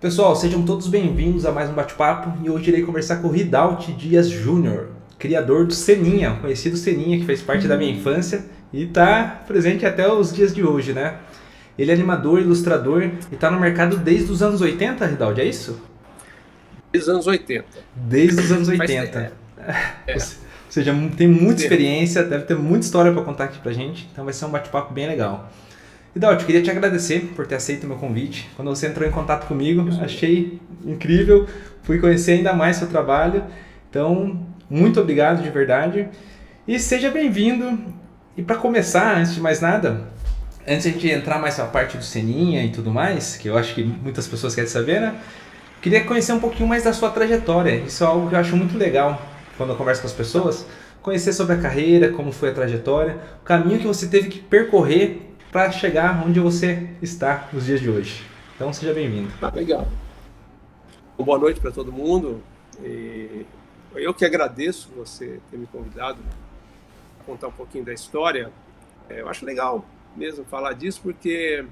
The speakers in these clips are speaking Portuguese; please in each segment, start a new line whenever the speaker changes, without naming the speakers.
Pessoal, sejam todos bem-vindos a mais um bate-papo e hoje irei conversar com o Ridaut Dias Júnior, criador do Seninha, o conhecido Seninha, que fez parte da minha infância e está presente até os dias de hoje, né? Ele é animador, ilustrador e está no mercado desde os anos 80, Ridaut, é isso?
Dos anos 80.
Desde os anos
Faz
80. Ou
é,
seja, tem muita
tempo.
experiência, deve ter muita história para contar aqui pra gente, então vai ser um bate-papo bem legal. Ridaut, eu queria te agradecer por ter aceito o meu convite. Quando você entrou em contato comigo, achei incrível, fui conhecer ainda mais seu trabalho. Então, muito obrigado de verdade. E seja bem-vindo. E para começar, antes de mais nada, antes de a gente entrar mais na parte do Seninha e tudo mais, que eu acho que muitas pessoas querem saber, né? Queria conhecer um pouquinho mais da sua trajetória. Isso é algo que eu acho muito legal quando eu converso com as pessoas. Conhecer sobre a carreira, como foi a trajetória, o caminho que você teve que percorrer para chegar onde você está nos dias de hoje. Então seja bem-vindo.
Legal. Boa noite para todo mundo. Eu que agradeço você ter me convidado a contar um pouquinho da história. Eu acho legal mesmo falar disso, porque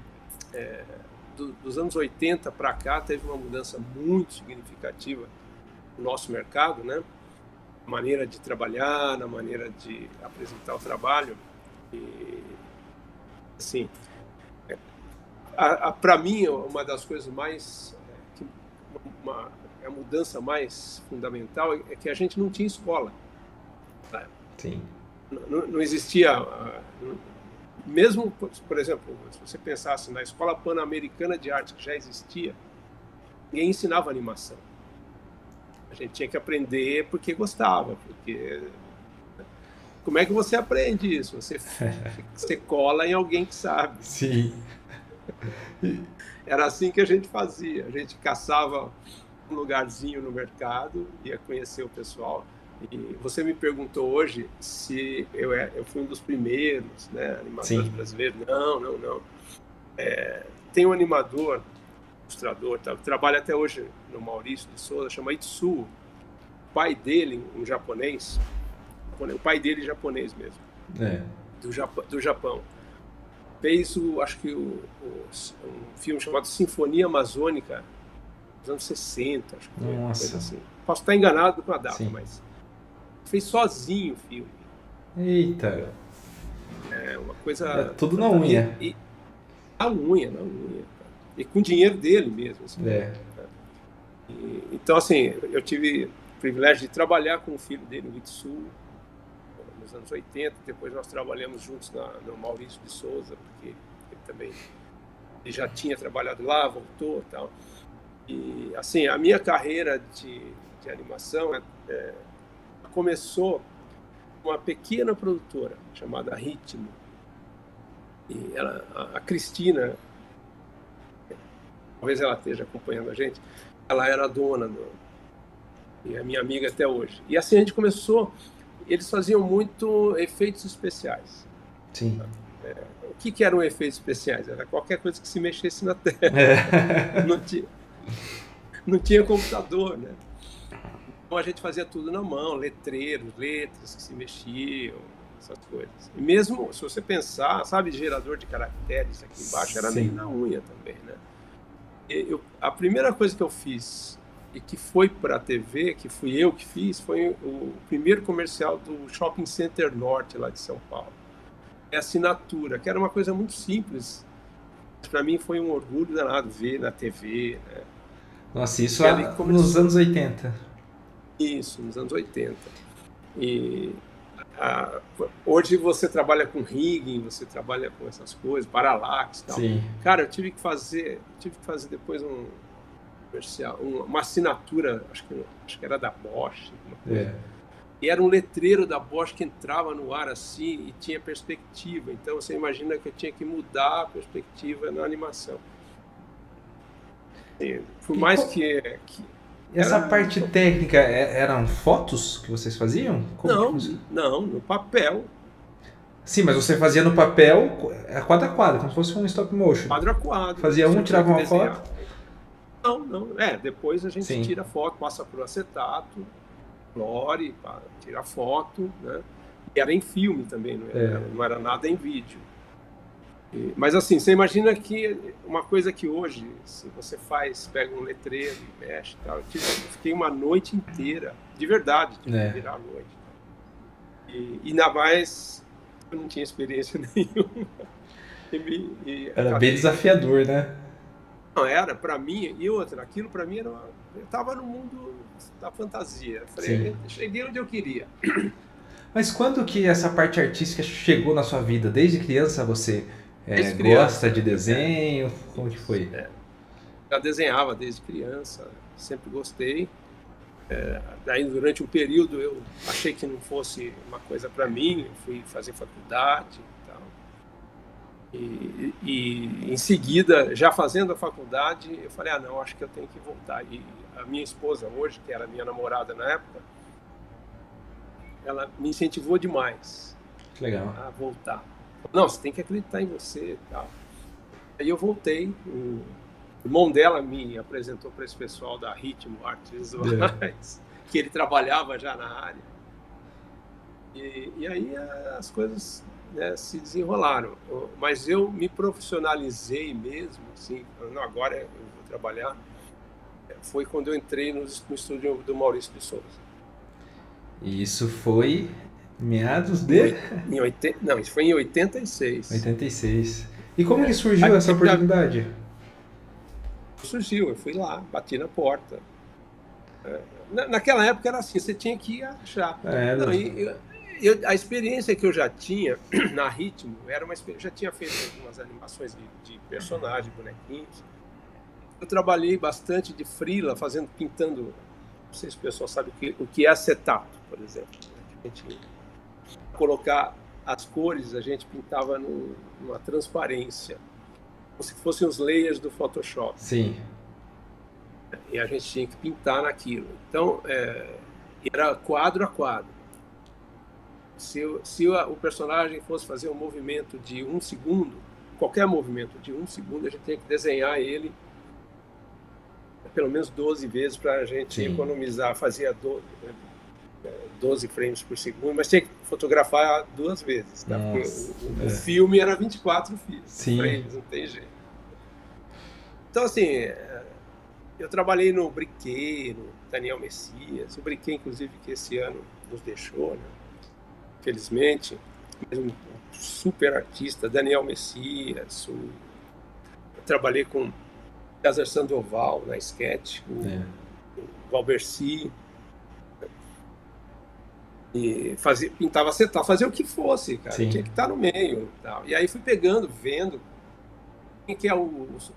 dos anos 80 para cá teve uma mudança muito significativa no nosso mercado, né? Na maneira de trabalhar, na maneira de apresentar o trabalho. E, assim, para mim, uma das coisas mais a mudança mais fundamental é que a gente não tinha escola.
Sim.
Não existia, mesmo, por exemplo, se você pensasse na Escola Pan-Americana de Arte, que já existia, ninguém ensinava animação. A gente tinha que aprender porque gostava, porque como é que você aprende isso? Você cola em alguém que sabe.
Sim.
Era assim que a gente fazia. A gente caçava um lugarzinho no mercado, ia conhecer o pessoal. E você me perguntou hoje se eu fui um dos primeiros, né, animadores brasileiros. Não. Tem um animador, ilustrador, que trabalha até hoje no Maurício de Souza, chama Itsuo. O pai dele, um japonês, o pai dele é japonês mesmo, do Japão. Fez acho que um filme chamado Sinfonia Amazônica, dos anos 60, acho que foi.
Nossa.
Coisa assim. Posso estar enganado com a data,
Sim.
mas fez sozinho o filme.
Eita.
É uma coisa...
É tudo na unha.
Na unha. E com dinheiro dele mesmo. Assim, então, assim, eu tive o privilégio de trabalhar com o filho dele, o Itsuo, nos anos 80, depois nós trabalhamos juntos no Maurício de Souza, porque ele já tinha trabalhado lá, voltou e tal. E, assim, a minha carreira de animação começou com uma pequena produtora chamada Ritmo. E a Cristina, talvez ela esteja acompanhando a gente, ela era a dona e é minha amiga até hoje. E assim a gente começou. Eles faziam muito efeitos especiais.
Sim.
O que eram efeitos especiais? Era qualquer coisa que se mexesse na tela. Não tinha computador, né? Então a gente fazia tudo na mão, letras que se mexiam, essas coisas. E mesmo, se você pensar, sabe, gerador de caracteres aqui embaixo, era meio na unha também, né? A primeira coisa que eu fiz e que foi para a TV, que fui eu que fiz, foi o primeiro comercial do Shopping Center Norte, lá de São Paulo. É assinatura, que era uma coisa muito simples. Para mim foi um orgulho danado ver na TV. Né?
Nossa, isso nos anos 80.
Isso, nos anos 80. E hoje você trabalha com rigging, você trabalha com essas coisas, parallax e tal.
Sim.
Cara, eu tive que fazer depois uma assinatura, acho que era da Bosch, uma coisa. E era um letreiro da Bosch que entrava no ar assim e tinha perspectiva. Então você imagina que eu tinha que mudar a perspectiva na animação. E, por mais que
essa parte técnica eram fotos que vocês faziam?
Não, no papel.
Sim, mas você fazia no papel quadro a quadro, como se fosse um stop motion.
Quadro a quadro.
Fazia tirava uma foto?
Não. Depois a gente tira foto, passa por acetato, Lore, para tirar foto, né? E era em filme também, não era nada em vídeo. Mas assim, você imagina que uma coisa que hoje, se você faz, pega um letreiro e mexe e tal, eu fiquei uma noite inteira, de verdade, virar a noite. E ainda mais, eu não tinha experiência nenhuma.
Era bem desafiador, né?
Não, era para mim, e outra, aquilo para mim era eu estava no mundo da fantasia. Falei, cheguei onde eu queria.
Mas quando que essa parte artística chegou na sua vida? Desde criança você gosta de desenho? Como que foi?
Já desenhava desde criança, sempre gostei. Daí, durante um período, eu achei que não fosse uma coisa para mim, eu fui fazer faculdade e tal. E em seguida, já fazendo a faculdade, eu falei, não, acho que eu tenho que voltar. E a minha esposa hoje, que era minha namorada na época, ela me incentivou demais a voltar. Não, você tem que acreditar em você e tal. Aí eu voltei, o irmão dela me apresentou para esse pessoal da Ritmo Artes Visuais, que ele trabalhava já na área. E aí as coisas, né, se desenrolaram. Mas eu me profissionalizei mesmo, assim, não, agora eu vou trabalhar. Foi quando eu entrei no estúdio do Maurício de Souza.
E isso foi meados de...
Não, isso foi em 86.
86. E como que surgiu essa oportunidade?
Surgiu, eu fui lá, bati na porta. Naquela época era assim, você tinha que achar. A experiência que eu já tinha na Ritmo era uma experiência. Já tinha feito algumas animações de personagens, bonequinhos. Eu trabalhei bastante de freela, pintando. Não sei se o pessoal sabe o que é acetato, por exemplo. A gente colocar as cores, a gente pintava numa transparência, como se fossem os layers do Photoshop.
Sim.
E a gente tinha que pintar naquilo. Então, era quadro a quadro. Se o personagem fosse fazer um movimento de 1 segundo, qualquer movimento de 1 segundo, a gente tinha que desenhar ele pelo menos 12 vezes para a gente economizar. Fazia 12 frames por segundo, mas tinha que fotografar 2 vezes. Tá? O filme era 24 frames, não tem jeito. Então, assim, eu trabalhei no Briquet, no Daniel Messias, o Briquet, inclusive, que esse ano nos deixou, né? Infelizmente, mas um super artista, Daniel Messias, eu trabalhei com César Sandoval na sketch, o Valbercy, e pintava acetato, fazia o que fosse, cara, tinha que estar no meio. Tal. E aí fui pegando, vendo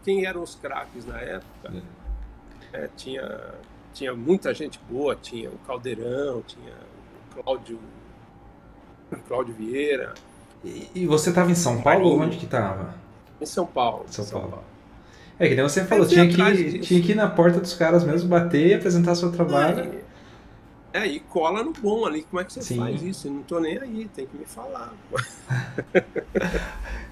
quem eram os craques na época. Tinha muita gente boa, tinha o Caldeirão, tinha o Cláudio Vieira.
E você estava em São Paulo ou onde que estava?
Em São Paulo.
São Paulo. Que nem você falou, tinha que ir na porta dos caras mesmo, bater e apresentar seu trabalho.
E cola no bom ali. Como é que você faz isso? Eu não tô nem aí, tem que me falar.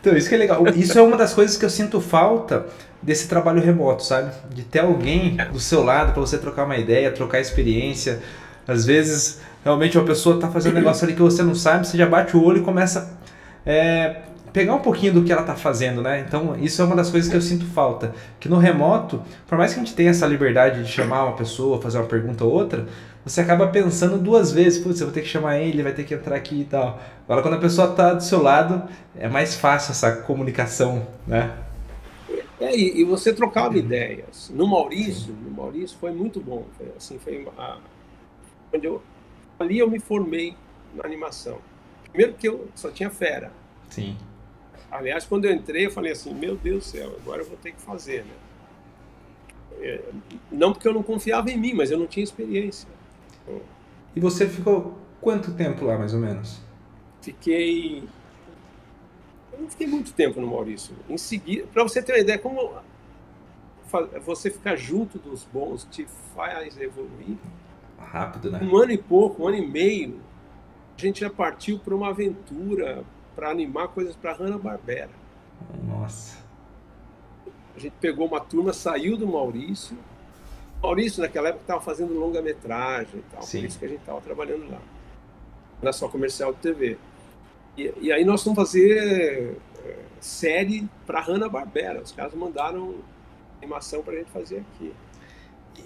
Então, isso que é legal. Isso é uma das coisas que eu sinto falta desse trabalho remoto, sabe? De ter alguém do seu lado para você trocar uma ideia, trocar experiência. Às vezes, realmente uma pessoa tá fazendo um negócio ali que você não sabe, você já bate o olho e começa pegar um pouquinho do que ela tá fazendo, né? Então, isso é uma das coisas que eu sinto falta. Que no remoto, por mais que a gente tenha essa liberdade de chamar uma pessoa, fazer uma pergunta ou outra, você acaba pensando 2 vezes, putz, eu vou ter que chamar ele, vai ter que entrar aqui e tal. Agora, quando a pessoa tá do seu lado, é mais fácil essa comunicação, né?
E você trocava ideias. No Maurício foi muito bom. Ali eu me formei na animação. Primeiro que eu só tinha fera.
Sim.
Aliás, quando eu entrei, eu falei assim, meu Deus do céu, agora eu vou ter que fazer, né? Não porque eu não confiava em mim, mas eu não tinha experiência.
E você ficou quanto tempo lá, mais ou menos?
Eu não fiquei muito tempo no Maurício. Em seguida, para você ter uma ideia, como você ficar junto dos bons te faz evoluir.
Rápido, né?
1 ano e pouco, 1 ano e meio, a gente já partiu para uma aventura para animar coisas para Hanna-Barbera.
Nossa.
A gente pegou uma turma, saiu do Maurício. O Maurício, naquela época, estava fazendo longa-metragem e tal. Por isso que a gente estava trabalhando lá. Não era só comercial de TV. E aí nós fomos fazer série para Hanna-Barbera. Os caras mandaram animação para a gente fazer aqui.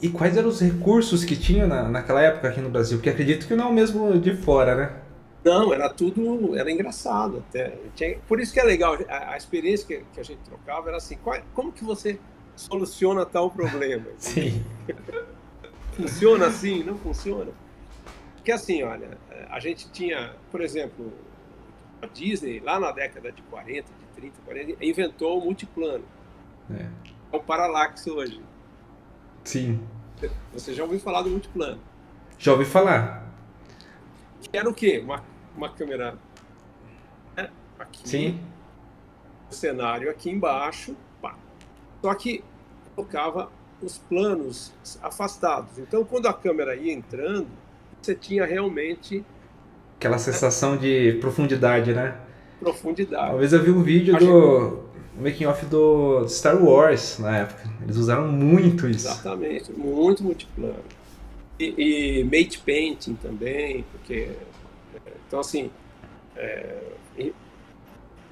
E quais eram os recursos que tinha naquela época aqui no Brasil? Porque acredito que não é o mesmo de fora, né?
Não, era engraçado até. Por isso que é legal, a experiência que a gente trocava era assim, como que você soluciona tal problema?
Sim.
Funciona assim? Não funciona? Porque assim, olha, a gente tinha, por exemplo, a Disney, lá na década de 40, de 30, 40, inventou o multiplano. É o Parallax hoje.
Sim.
Você já ouviu falar do multiplano?
Já ouvi falar.
Que era o quê? Uma câmera aqui,
sim,
o cenário aqui embaixo, pá. Só que colocava os planos afastados. Então, quando a câmera ia entrando, você tinha realmente...
aquela sensação de profundidade, né?
Profundidade.
Uma vez eu vi um vídeo do making of do Star Wars na época. Eles usaram muito isso.
Exatamente, muito multiplano. E mate painting também, porque... Então, assim,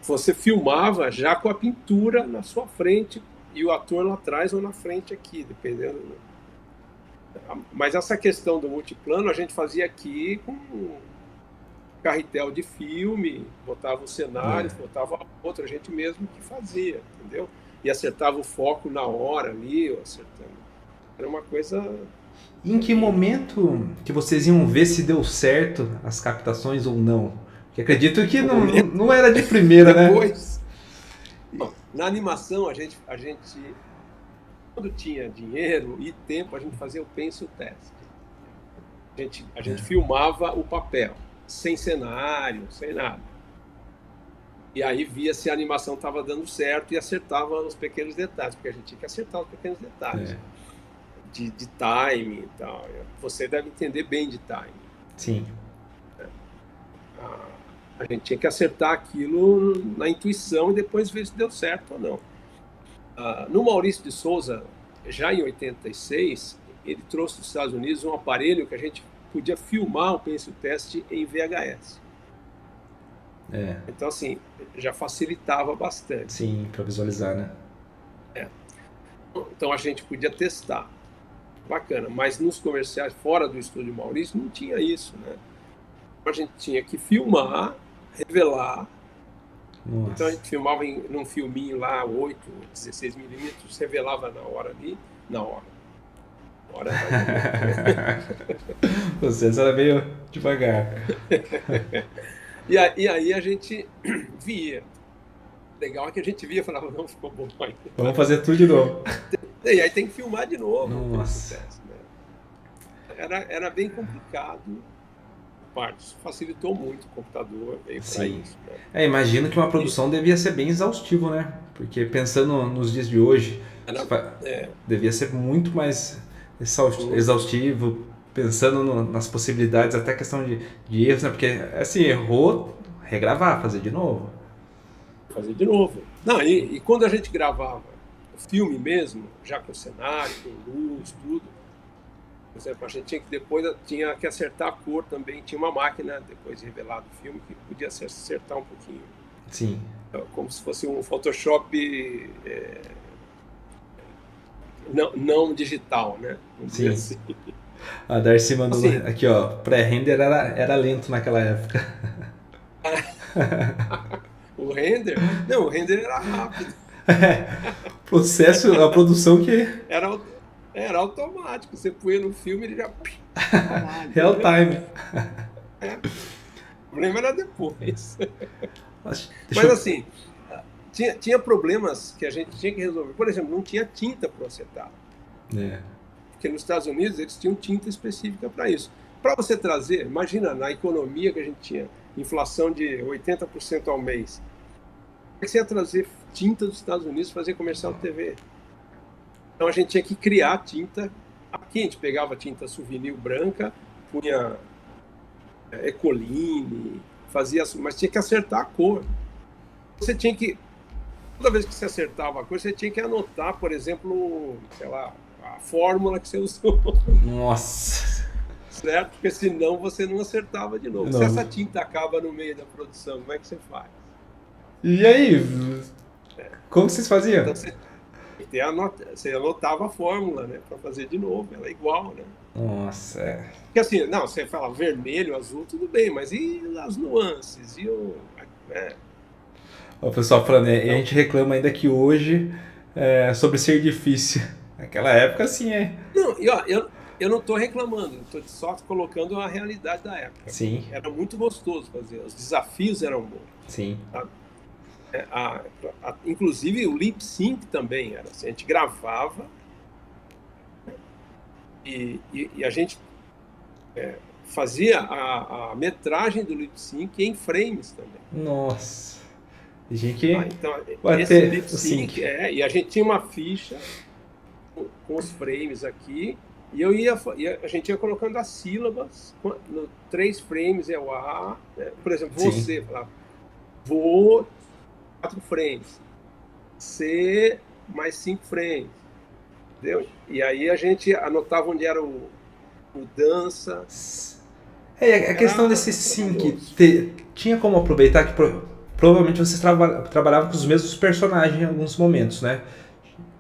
você filmava já com a pintura na sua frente e o ator lá atrás ou na frente aqui, dependendo. Mas essa questão do multiplano a gente fazia aqui com carretel de filme, botava o cenário, botava outro, a gente mesmo que fazia, entendeu? E acertava o foco na hora ali, acertando. Era uma coisa...
Em que momento que vocês iam ver se deu certo as captações ou não? Porque acredito que não era de primeira,
depois, né? Bom, na animação, a gente, quando tinha dinheiro e tempo, a gente fazia o pencil test. A gente filmava o papel, sem cenário, sem nada. E aí via se a animação estava dando certo e acertava os pequenos detalhes, porque a gente tinha que acertar os pequenos detalhes. De timing e tal. Você deve entender bem de timing.
Sim.
A gente tinha que acertar aquilo na intuição e depois ver se deu certo ou não. No Maurício de Souza, já em 86, ele trouxe dos Estados Unidos um aparelho que a gente podia filmar o pencil test em VHS. Então, assim, já facilitava bastante.
Sim, para visualizar, né?
Então, a gente podia testar. Bacana, mas nos comerciais fora do estúdio Maurício não tinha isso, né? A gente tinha que filmar, revelar.
Nossa.
Então a gente filmava num filminho lá, 8, 16 milímetros, revelava na hora ali, na hora.
Vocês era meio devagar.
E aí a gente via. Legal é que a gente via e falava, não, ficou bom.
Vamos fazer tudo de novo.
E aí tem que filmar de novo.
Nossa.
Era bem complicado. Isso facilitou muito o computador, veio para isso. Né?
Imagino que uma produção devia ser bem exaustivo, né? Porque pensando nos dias de hoje, devia ser muito mais exaustivo, pensando nas possibilidades, até questão de erros, né? Porque, assim, errou, regravar, fazer de novo.
Não, e quando a gente gravava o filme mesmo, já com cenário, com luz, tudo, por exemplo, a gente tinha que acertar a cor também. Tinha uma máquina, depois de revelado o filme, que podia acertar um pouquinho.
Sim.
Como se fosse um Photoshop não digital, né? Vamos dizer assim.
A Darcy mandou aqui, ó, pré-render era lento naquela época.
O render? Não, o render era rápido.
Processo, a produção que...
Era automático, você põe no filme e ele já...
Real time.
O problema era depois. Mas assim, tinha problemas que a gente tinha que resolver. Por exemplo, não tinha tinta para acertar. Porque nos Estados Unidos eles tinham tinta específica para isso. Para você trazer, imagina, na economia que a gente tinha, inflação de 80% ao mês, como é que você ia trazer tinta dos Estados Unidos para fazer comercial de TV? Então a gente tinha que criar tinta. Aqui a gente pegava tinta souvenir branca, punha Ecoline, fazia, mas tinha que acertar a cor. Você tinha que, toda vez que você acertava a cor, você tinha que anotar, por exemplo, sei lá, a fórmula que você usou.
Nossa!
Certo? Porque senão você não acertava de novo. Se essa tinta acaba no meio da produção, como é que você faz?
E aí, como vocês faziam?
Então você anotava a fórmula, né, para fazer de novo, ela é igual, né?
Nossa, é.
Porque assim, não, você fala vermelho, azul, tudo bem, mas e as nuances? E o, né?
O pessoal falando, e a
Então,
gente reclama ainda que hoje é sobre ser difícil. Naquela época, sim, é.
não, e ó, eu não estou reclamando, estou só colocando a realidade da época.
Sim,
Era muito gostoso fazer, os desafios eram bons.
sim.
Sabe? Inclusive o lip sync também era assim, a gente gravava e a gente fazia a metragem do lip sync em frames também.
Nossa. A gente
Então, esse
bater
lip
o sync.
sync, e a gente tinha uma ficha com os frames aqui, e a gente ia colocando as sílabas, no 3 frames é o A, né? Por exemplo,
Sim.
você, falava, vou 4 frames, C mais 5 frames, entendeu? E aí a gente anotava onde era o dança.
É, a questão desse sync, tinha como aproveitar que provavelmente vocês trabalhavam com os mesmos personagens em alguns momentos, né?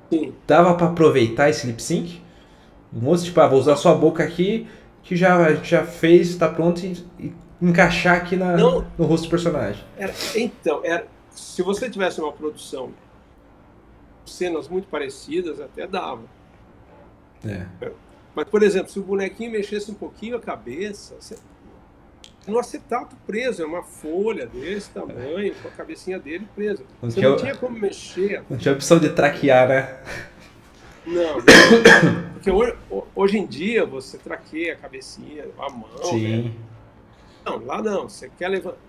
Sim.
Dava pra aproveitar esse lip sync? Moço, tipo, vou usar sua boca aqui, que já fez, tá pronto, e encaixar aqui no rosto do personagem.
Se você tivesse uma produção, cenas muito parecidas, até dava.
É.
Mas, por exemplo, se o bonequinho mexesse um pouquinho a cabeça, no acetato preso, é uma folha desse tamanho, com a cabecinha dele presa. Você não tinha como mexer.
Não tinha opção de traquear, né?
Não. Porque hoje em dia você traqueia a cabecinha, a mão.
Sim.
Né? Não, lá não. Você quer levantar.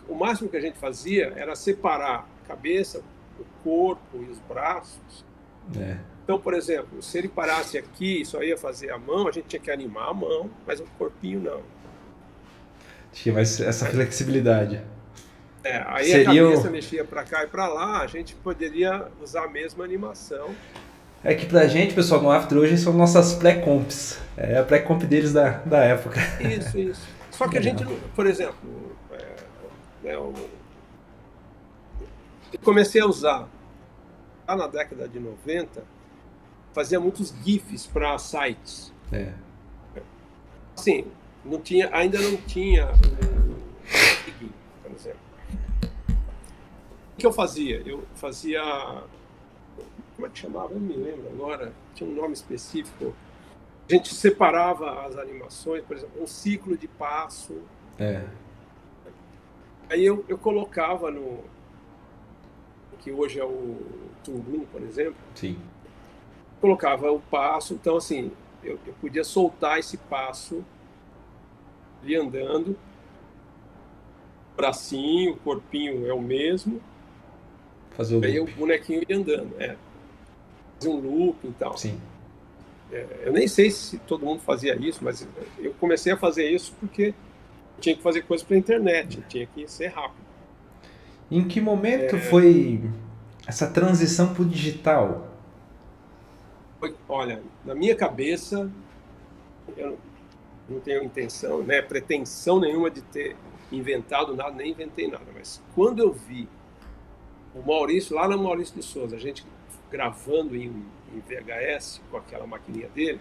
O máximo que a gente fazia era separar a cabeça, o corpo e os braços.
É.
Então, por exemplo, se ele parasse aqui e só ia fazer a mão, a gente tinha que animar a mão, mas o corpinho não.
Tinha mais essa flexibilidade.
Aí
Seria
a cabeça mexia para cá e para lá, a gente poderia usar a mesma animação.
É que pra gente, pessoal, no After hoje são nossas pré-comps. É a pré-comp deles da época.
Isso. Só que a gente, por exemplo, eu comecei a usar, lá na década de 90, fazia muitos GIFs para sites.
É.
Assim, ainda não tinha por exemplo. O que eu fazia? Eu fazia... Como é que chamava? Eu não me lembro agora. Tinha um nome específico. A gente separava as animações, por exemplo, um ciclo de passo. Aí eu colocava no... que hoje é o Toon, por exemplo.
Sim.
Colocava o passo. Então, assim, eu podia soltar esse passo ali andando. O bracinho, o corpinho é o mesmo.
Fazer o
aí o
loop.
bonequinho ia andando. Fazer um loop e tal.
Sim.
Eu nem sei se todo mundo fazia isso, mas eu comecei a fazer isso porque tinha que fazer coisa para a internet, tinha que ser rápido.
Em que momento foi essa transição para o digital?
Olha, na minha cabeça, eu não tenho intenção, né, pretensão nenhuma de ter inventado nada, nem inventei nada, mas quando eu vi o Maurício, lá no Maurício de Souza, a gente gravando em VHS com aquela maquininha dele,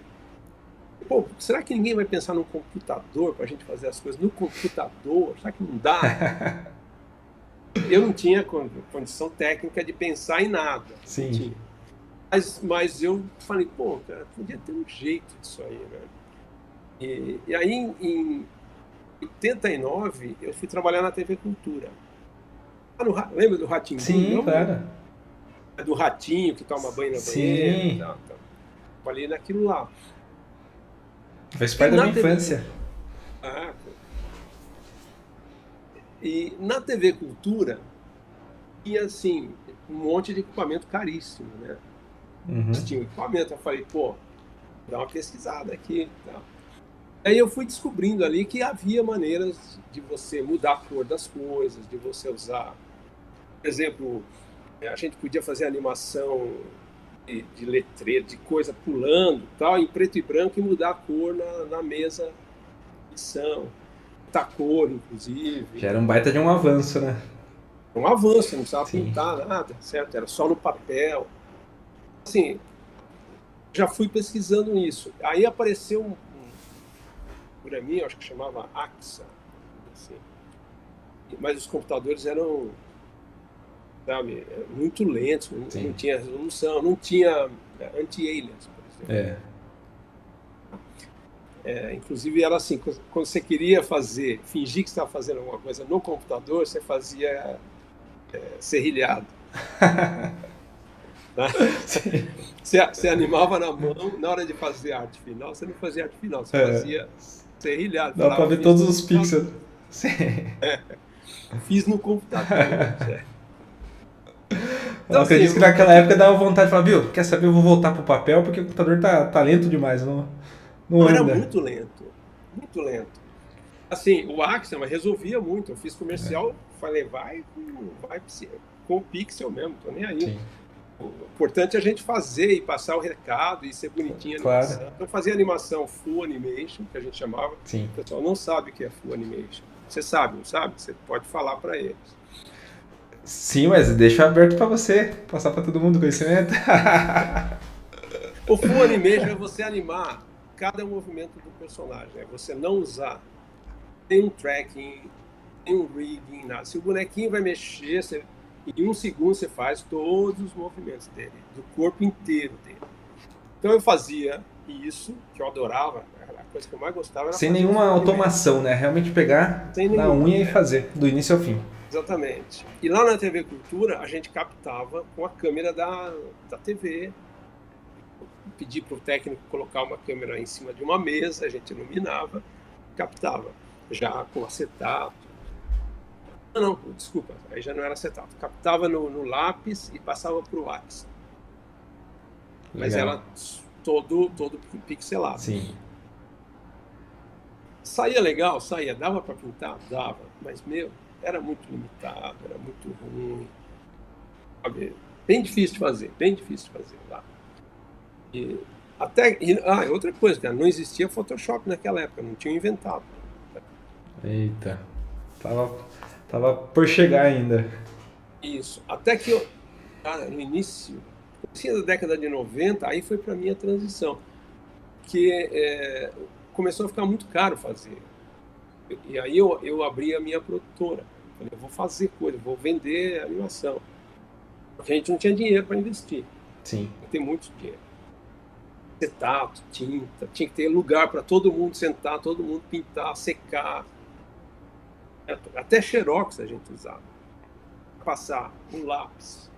pô, será que ninguém vai pensar num computador para a gente fazer as coisas no computador? Será que não dá? Eu não tinha condição técnica de pensar em nada.
Sim.
Não tinha. Mas eu falei, pô, cara, podia ter um jeito disso aí, né? E aí, em 89, eu fui trabalhar na TV Cultura. Lembra do Ratinho?
Sim,
não,
claro.
Do ratinho que toma banho na banheira e tal. Falei naquilo lá.
Faz parte da minha infância.
E na TV Cultura tinha, assim, um monte de equipamento caríssimo, né? Tinha um equipamento. Eu falei, pô, dá uma pesquisada aqui. Tá? Aí eu fui descobrindo ali que havia maneiras de você mudar a cor das coisas, de você usar... Por exemplo, a gente podia fazer animação de letreiro, de coisa pulando, tal, em preto e branco, e mudar a cor na mesa de edição. Muita cor, inclusive.
Já era um baita de um avanço, né?
Um avanço, não precisava
Sim.
pintar nada, certo? Era só no papel. Assim, já fui pesquisando isso. Aí apareceu um programinha, acho que chamava AXA, assim. Mas os computadores eram, sabe, muito lentos, não
Sim.
tinha resolução, não tinha anti-alias, por exemplo. Inclusive era assim, quando você queria fingir que estava fazendo alguma coisa no computador, você fazia serrilhado. Tá?
Sim.
Você animava na mão, na hora de fazer a arte final, você não fazia arte final, você fazia serrilhado.
Dá pra
Falava,
ver
fiz
todos
no
os pixels.
computador.
Sim.
Fiz no computador, certo?
Eu
Então, assim,
acredito que naquela época dava vontade de falar, viu, quer saber, eu vou voltar pro papel porque o computador tá lento demais, não
era
anda.
muito lento, muito lento. Assim, o Axel resolvia muito. Eu fiz comercial, falei, vai com o Pixel mesmo, tô nem aí.
Sim,
O importante é a gente fazer e passar o recado e ser bonitinha a
claro.
animação. Então, fazia animação full animation, que a gente chamava.
Sim.
O pessoal não sabe o que é full animation. Você sabe, não sabe? Você pode falar para eles.
Sim, mas deixa aberto pra você, passar pra todo mundo o conhecimento.
O full animation é você animar cada movimento do personagem. É você não usar nenhum tracking, nenhum rigging, nada. Se o bonequinho vai mexer, em 1 segundo você faz todos os movimentos dele, do corpo inteiro dele. Então eu fazia isso, que eu adorava, a coisa que eu mais gostava era
Sem
fazer o
nenhuma
full animation.
automação, né? Realmente pegar
Sem
na
nenhuma.
unha e fazer, do início ao fim.
Exatamente. E lá na TV Cultura, a gente captava com a câmera da TV. Pedi para o técnico colocar uma câmera em cima de uma mesa, a gente iluminava, captava, já com acetato. Não, desculpa, aí já não era acetato. Captava no lápis e passava para o Axis. Mas era todo pixelado.
Sim.
Saía legal? Saía. Dava para pintar? Dava. Mas, era muito limitado, era muito ruim. Sabe? Bem difícil de fazer lá. Outra coisa, cara, não existia Photoshop naquela época, não tinha inventado.
Eita. Tava por chegar ainda.
Isso. Até que no início da década de 90, aí foi para mim a transição. Que começou a ficar muito caro fazer. E aí eu abri a minha produtora. Falei, eu vou fazer coisa, vou vender animação. Porque a gente não tinha dinheiro para investir.
Sim.
Tem muito dinheiro. Acetato, tinta, tinha que ter lugar para todo mundo sentar, todo mundo pintar, secar. Até xerox a gente usava. Passar um lápis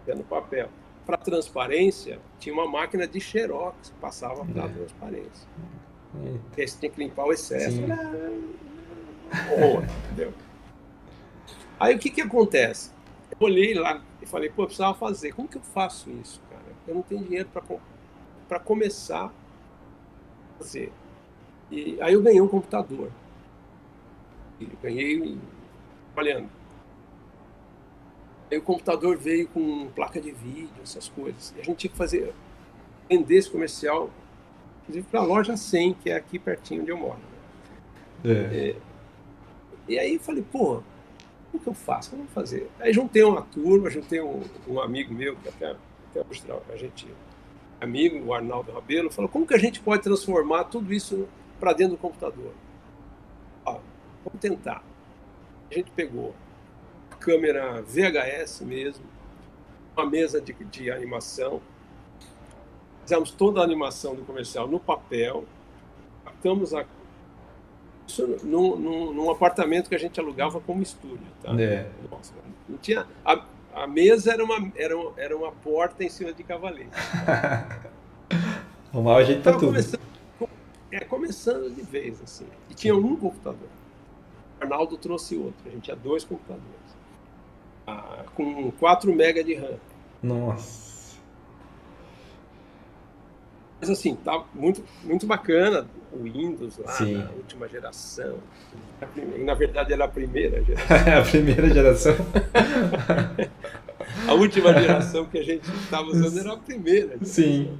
no papel. Para transparência, tinha uma máquina de xerox que passava para transparência. E aí você tinha que limpar o excesso. Entendeu? Aí o que acontece? Eu olhei lá e falei, pô, eu precisava fazer. Como que eu faço isso, cara? Eu não tenho dinheiro para começar a fazer. E aí eu ganhei um computador. E ganhei trabalhando. Aí o computador veio com placa de vídeo, essas coisas. E a gente tinha que vender esse comercial, inclusive para a loja 100, que é aqui pertinho onde eu moro. E aí eu falei, pô, como que eu faço? Como eu vou fazer? Aí juntei uma turma, juntei um amigo meu, que até a gente amigo, o Arnaldo Rabelo, falou, como que a gente pode transformar tudo isso para dentro do computador? Vamos tentar. A gente pegou a câmera VHS mesmo, uma mesa de animação, fizemos toda a animação do comercial no papel, captamos isso num apartamento que a gente alugava como estúdio. Tá? Nossa, não tinha... A mesa era uma porta em cima de cavalete.
O mal jeito pra tudo.
Começando de vez, assim. E tinha um computador. O Arnaldo trouxe outro. A gente tinha 2 computadores. Com 4 MB de RAM.
Nossa.
Mas assim, tá muito, muito bacana. O Windows lá,
Sim.
da última geração. Na verdade, era a primeira geração.
A primeira geração.
A última geração que a gente estava usando era a primeira geração.
Sim.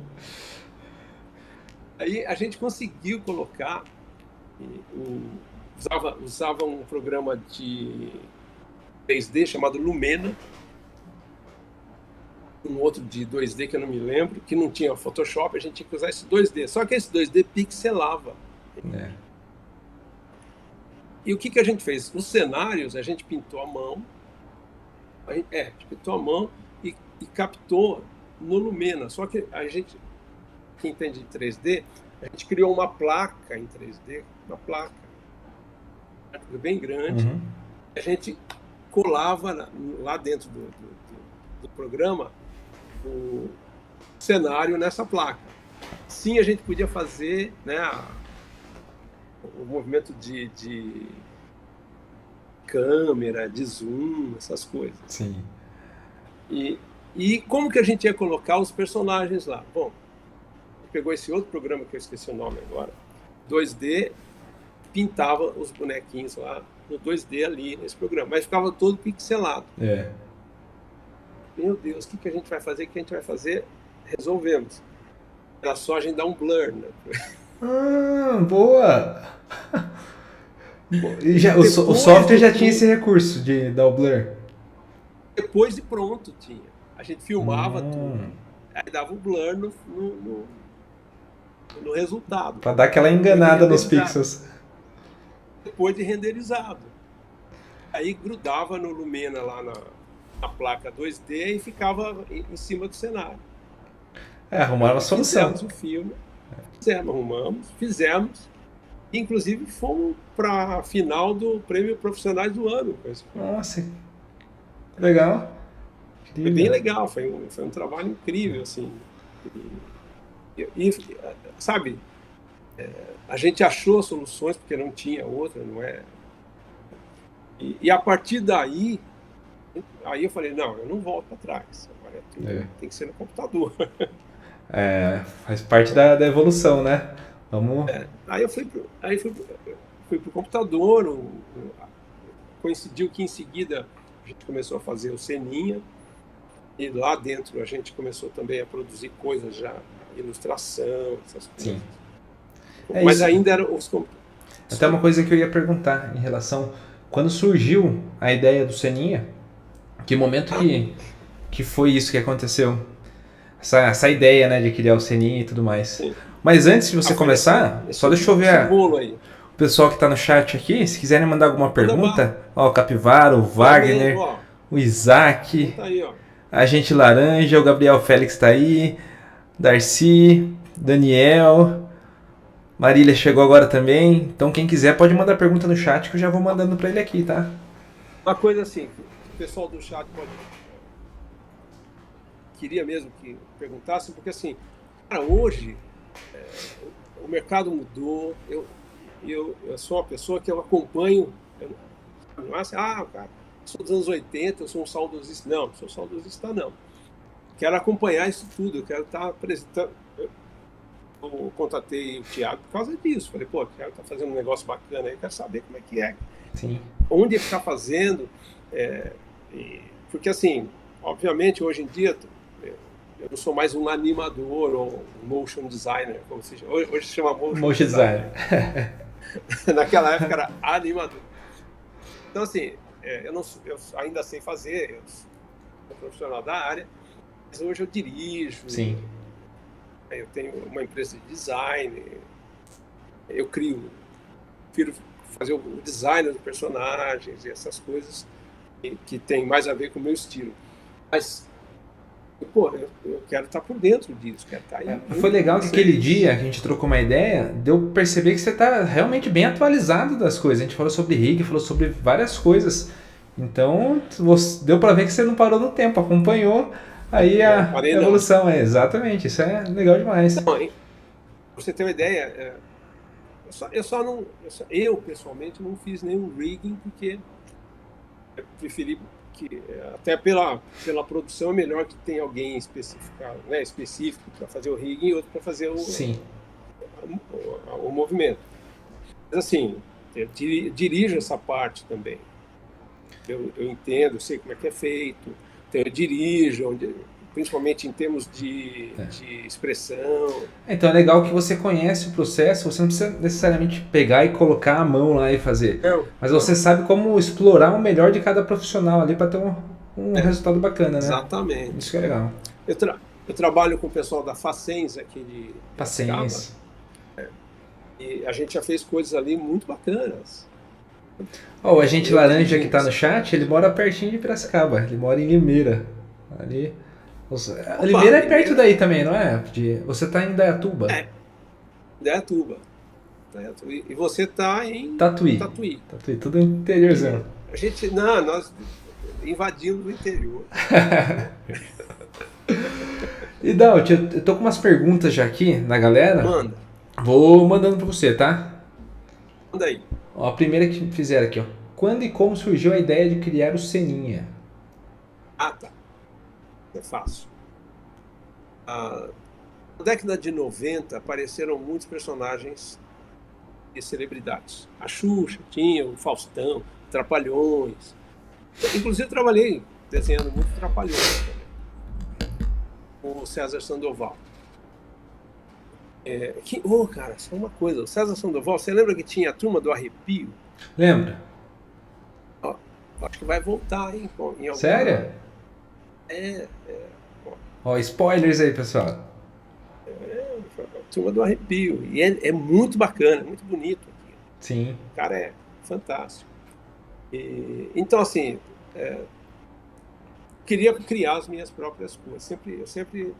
Aí a gente conseguiu colocar, usava um programa de 3D chamado Lumena, um outro de 2D que eu não me lembro, que não tinha Photoshop, a gente tinha que usar esse 2D. Só que esse 2D pixelava. E o que a gente fez? Os cenários a gente pintou à mão, e captou no Lumena. Só que a gente, que entende de 3D, a gente criou uma placa em 3D, uma placa bem grande. A gente colava lá dentro do programa o cenário nessa placa. Sim, a gente podia fazer, né, o movimento de câmera, de zoom, essas coisas.
Sim.
E como que a gente ia colocar os personagens lá? Bom, pegou esse outro programa que eu esqueci o nome agora, 2D, pintava os bonequinhos lá no 2D ali nesse programa, mas ficava todo pixelado. Meu Deus, o que a gente vai fazer? O que a gente vai fazer? Resolvemos. Era só a gente dar um blur, né?
Boa! E o software já tinha esse recurso de dar o blur?
Depois de pronto tinha. A gente filmava tudo, aí dava um blur no resultado.
Para dar aquela enganada nos pixels.
Depois de renderizado. Aí grudava no Lumena lá na placa 2D e ficava em cima do cenário.
Arrumaram a solução.
Fizemos o filme, fizemos, inclusive fomos para a final do Prêmio Profissionais do Ano.
Nossa, legal.
Foi bem legal, foi um trabalho incrível, assim. E sabe, a gente achou soluções porque não tinha outra, não é? E a partir daí, eu falei, não, eu não volto para trás, agora tudo tem que ser no computador.
Faz parte da evolução, né? Vamos...
Aí eu fui pro computador, coincidiu que em seguida a gente começou a fazer o Seninha, e lá dentro a gente começou também a produzir coisas já, ilustração, essas coisas.
Sim.
Mas
isso.
ainda eram os...
Até uma coisa que eu ia perguntar em relação... Quando surgiu a ideia do Seninha, que momento que foi isso que aconteceu? Essa ideia, né, de criar o Seninha e tudo mais.
Sim.
Mas antes de você começar, só deixa eu ver o pessoal que está no chat aqui. Se quiserem mandar alguma pergunta, o Capivara, o Wagner, o Isaac,
tá aí,
a gente Laranja, o Gabriel Félix está aí, Darcy, Daniel, Marília chegou agora também. Então quem quiser pode mandar pergunta no chat que eu já vou mandando para ele aqui, tá?
Uma coisa assim, o pessoal do chat queria mesmo que perguntasse, porque assim, cara, hoje o mercado mudou, eu sou uma pessoa que eu acompanho, não é assim, cara, eu sou dos anos 80, eu sou um saudosista. Não sou saudosista não. Quero acompanhar isso tudo, eu quero estar apresentando. Eu contatei o Thiago por causa disso. Falei, o Thiago está fazendo um negócio bacana aí, quero saber como é que é.
Sim.
Onde ele está fazendo. Porque assim, obviamente hoje em dia eu não sou mais um animador ou um motion designer, como se chama. Hoje se chama motion designer. Naquela época era animador. Então assim, eu ainda sei fazer, eu sou profissional da área, mas hoje eu dirijo.
Sim.
Eu tenho uma empresa de design, eu prefiro fazer o design dos personagens e essas coisas que tem mais a ver com o meu estilo. Mas, eu quero estar por dentro disso, quero estar aí.
Foi legal que aquele dia que a gente trocou uma ideia, deu pra perceber que você está realmente bem atualizado das coisas. A gente falou sobre rig, falou sobre várias coisas. Então, deu para ver que você não parou no tempo, acompanhou aí a evolução. Exatamente, isso é legal demais.
Não, pra você ter uma ideia, eu pessoalmente não fiz nenhum rigging, porque eu preferi que, até pela produção, é melhor que tenha alguém específico para fazer o rigging e outro para fazer o movimento. Mas assim, eu dirijo essa parte também. Eu entendo, sei como é que é feito, então eu dirijo, principalmente em termos de expressão.
Então é legal que você conhece o processo, você não precisa necessariamente pegar e colocar a mão lá e fazer. Mas você sabe como explorar o melhor de cada profissional ali para ter um resultado bacana, né?
Exatamente.
Isso que é legal.
Eu trabalho com o pessoal da Facens aqui de
Paciência.
E a gente já fez coisas ali muito bacanas.
O agente laranja que tá no chat, ele mora pertinho de Piracicaba. Ele mora em Limeira. Ali. Limeira é perto daí também, não é? Você tá em Indaiatuba.
Indaiatuba. E você tá em
Tatuí, tudo interiorzão.
Nós invadimos o interior.
E Daut, eu tô com umas perguntas já aqui na galera.
Manda.
Vou mandando pra você, tá?
Manda aí.
Ó, a primeira que fizeram aqui, ó. Quando e como surgiu a ideia de criar o Seninha?
Ah, tá. É fácil. Na década de 90 apareceram muitos personagens e celebridades. A Xuxa tinha, o Faustão, Trapalhões. Inclusive eu trabalhei desenhando muito Trapalhões também. Com o César Sandoval. Cara, só uma coisa. O César Sandoval, você lembra que tinha a Turma do Arrepio?
Lembra?
Ó, acho que vai voltar, hein? Em alguma...
Sério? Ó, spoilers aí, pessoal.
Turma do Arrepio. E é muito bacana, muito bonito aqui.
Sim.
O cara é fantástico. Então, assim, queria criar as minhas próprias coisas. Eu sempre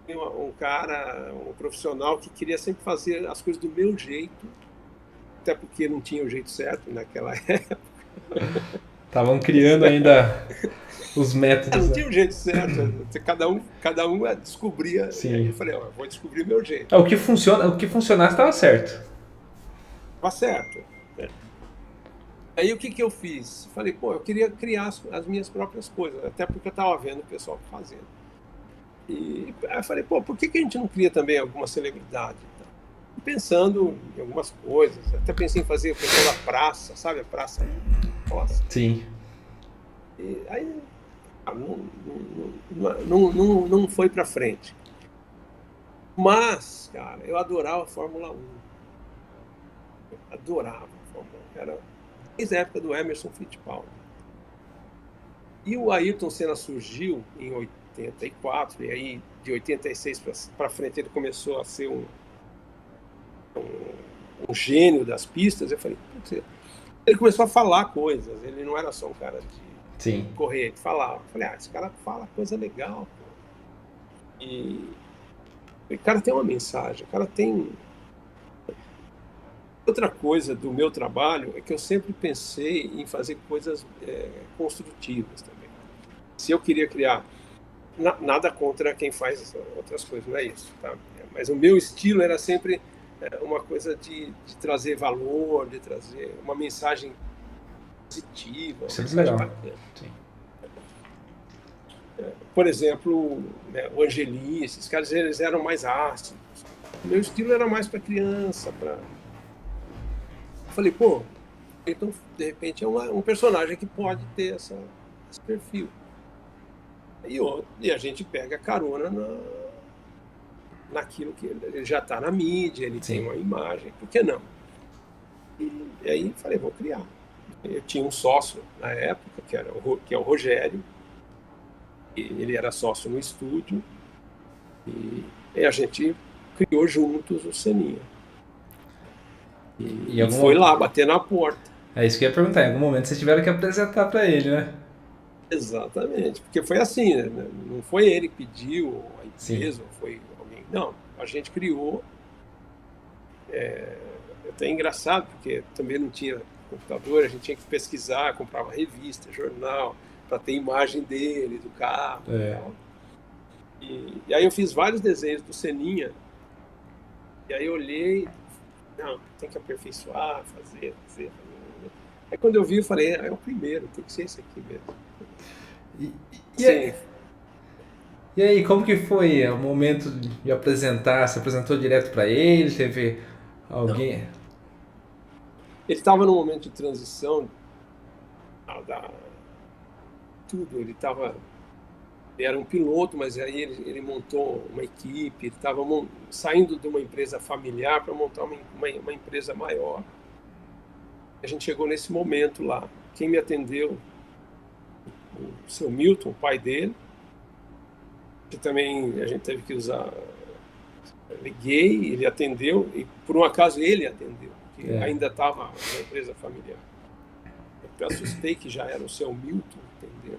fui um profissional que queria sempre fazer as coisas do meu jeito, até porque não tinha o jeito certo naquela época.
Estavam criando ainda os métodos.
Não tinha o jeito certo. Cada um descobria.
Sim.
E aí eu falei, vou descobrir o meu jeito.
O que funcionasse estava certo.
Estava certo. Aí o que eu fiz? Falei, eu queria criar as minhas próprias coisas, até porque eu estava vendo o pessoal fazendo. E aí eu falei, por que a gente não cria também alguma celebridade? E pensando em algumas coisas, até pensei em fazer o pessoal da praça, sabe? A praça. Nossa.
Sim.
E aí não foi para frente. Mas, cara, eu adorava a Fórmula 1. Eu adorava a Fórmula 1. Era desde a época do Emerson Fittipaldi. E o Ayrton Senna surgiu em 84, e aí de 86 para frente ele começou a ser um gênio das pistas. Eu falei, ele começou a falar coisas, ele não era só um cara de correr, ele falava. Eu falei, esse cara fala coisa legal, pô. E o cara tem uma mensagem, o cara tem... Outra coisa do meu trabalho é que eu sempre pensei em fazer coisas construtivas também. Se eu queria criar, nada contra quem faz outras coisas, não é isso, tá? Mas o meu estilo era sempre uma coisa de trazer valor, de trazer uma mensagem positiva.
Isso é legal. Sim.
Por exemplo, o Angelim, esses caras eles eram mais ácidos. O meu estilo era mais para criança, para... Eu falei, então de repente é um personagem que pode ter esse perfil. E a gente pega carona naquilo que ele já está na mídia, ele tem uma imagem, por que não? E aí falei, vou criar. Eu tinha um sócio na época, que é o Rogério, e ele era sócio no estúdio, e a gente criou juntos o Seninha. E foi lá, bater na porta.
É isso que eu ia perguntar, em algum momento vocês tiveram que apresentar para ele, né?
Exatamente, porque foi assim, né? Não foi ele que pediu, a empresa, ou foi alguém. Não, a gente criou. Até engraçado, porque também não tinha computador, a gente tinha que pesquisar, comprava revista, jornal, para ter imagem dele, do carro. E aí eu fiz vários desenhos do Seninha, e aí eu olhei, não, tem que aperfeiçoar, fazer. Aí quando eu vi, eu falei, é o primeiro, tem que ser esse aqui mesmo.
E aí, como que foi o momento de apresentar? Você apresentou direto para ele? Teve alguém?
Não. Ele estava num momento de transição tudo. Ele Ele era um piloto, mas aí ele montou uma equipe, ele estava saindo de uma empresa familiar para montar uma empresa maior. A gente chegou nesse momento lá. Quem me atendeu, o seu Milton, o pai dele, que também a gente teve que usar. Eu liguei, ele atendeu, e por um acaso ele atendeu, porque ainda estava na empresa familiar. Eu assustei que já era o seu Milton, entendeu?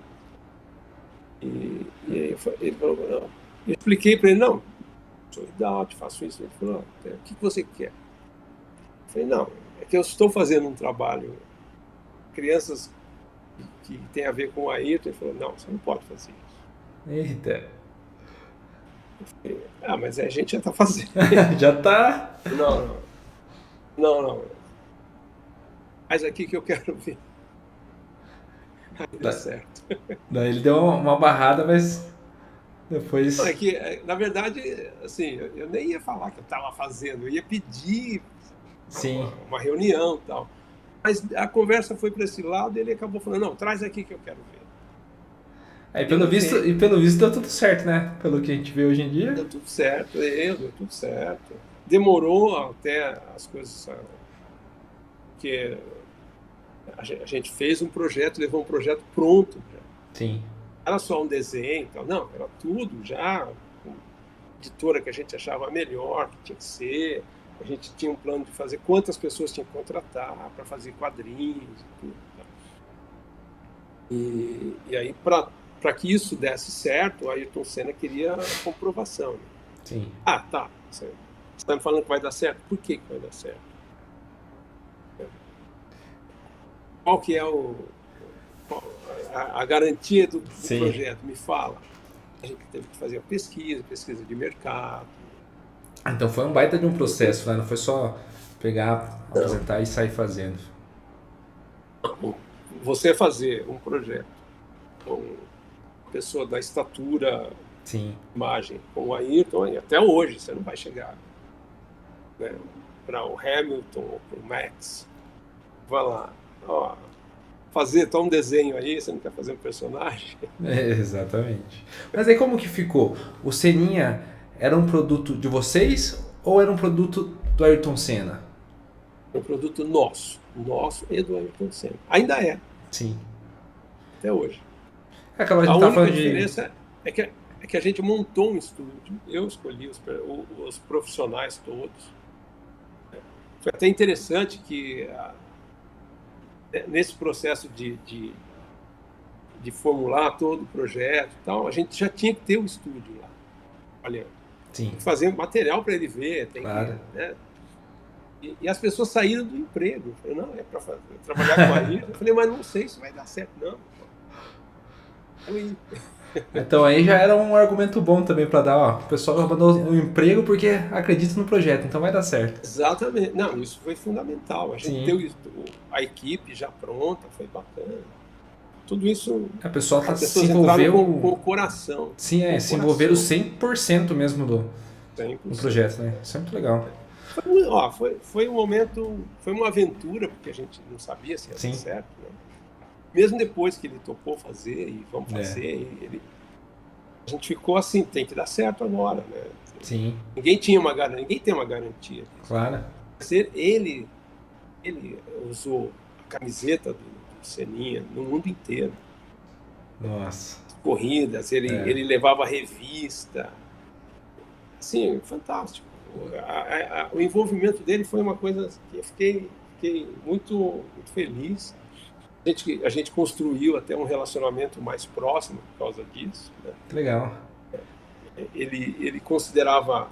E aí ele falou, não. Eu expliquei para ele, não, sou idade, faço isso. Ele falou, o que você quer? Eu falei, não, é que eu estou fazendo um trabalho, crianças que tem a ver com o Ayrton. Ele falou, não, você não pode fazer isso.
Eita.
Eu falei, mas a gente já está fazendo.
Já tá.
Não. Mas aqui que eu quero ver. Aí deu certo.
Daí ele deu uma barrada, mas depois...
Não, é que, na verdade, assim, eu nem ia falar que eu estava fazendo, eu ia pedir uma reunião e tal. Mas a conversa foi para esse lado e ele acabou falando, não, traz aqui que eu quero ver.
Aí, pelo visto deu tudo certo, né? Pelo que a gente vê hoje em dia.
Deu tudo certo, deu tudo certo. Demorou até as coisas... Porque a gente fez um projeto, levou um projeto pronto.
Sim.
Era só um desenho, tal. Não, era tudo já, com editora que a gente achava melhor, que tinha que ser. A gente tinha um plano de fazer quantas pessoas tinha que contratar para fazer quadrinhos e tudo. Tá? E aí, para que isso desse certo, o Ayrton Senna queria comprovação. Né?
Sim.
Tá. Você está me falando que vai dar certo? Por que vai dar certo? Qual que é a garantia do projeto? Me fala. A gente teve que fazer a pesquisa de mercado.
Então foi um baita de um processo, né? Não foi só pegar, apresentar e sair fazendo.
Você fazer um projeto com uma pessoa da estatura, imagem, com o Ayrton, e até hoje você não vai chegar, né, para o Hamilton ou para o Max. Vai lá, fazer um desenho aí, você não quer fazer um personagem?
Exatamente. Mas aí como que ficou? O Seninha era um produto de vocês ou era um produto do Ayrton Senna?
É um produto nosso e do Ayrton Senna. Ainda é.
Sim.
Até hoje.
A única
diferença é que a gente montou um estúdio, eu escolhi os profissionais todos. Foi até interessante que nesse processo de formular todo o projeto e tal, a gente já tinha que ter o estúdio lá. Olha, tem que fazer material para ele ver, tem que, né? E as pessoas saíram do emprego. Eu falei, não, é para trabalhar com a Ayrton. Eu falei, mas não sei se vai dar certo, não.
Então aí já era um argumento bom também para dar, o pessoal mandou um emprego porque acredita no projeto, então vai dar certo.
Exatamente. Não, isso foi fundamental. A gente teve a equipe já pronta, foi bacana. Tudo isso...
A pessoa se envolveu...
com o coração.
Sim, se envolveram 100% mesmo do projeto, né? Isso é muito legal.
Foi um momento, foi uma aventura, porque a gente não sabia se ia dar certo, né? Mesmo depois que ele topou fazer e vamos fazer, a gente ficou assim, tem que dar certo agora, né?
Sim.
Ninguém tem uma garantia.
Claro.
Mas ele usou a camiseta do Seninha no mundo inteiro.
Nossa.
As corridas, ele levava revista. Assim, fantástico. O envolvimento dele foi uma coisa que eu fiquei muito, muito feliz. A gente construiu até um relacionamento mais próximo por causa disso. Né?
Legal.
Ele considerava,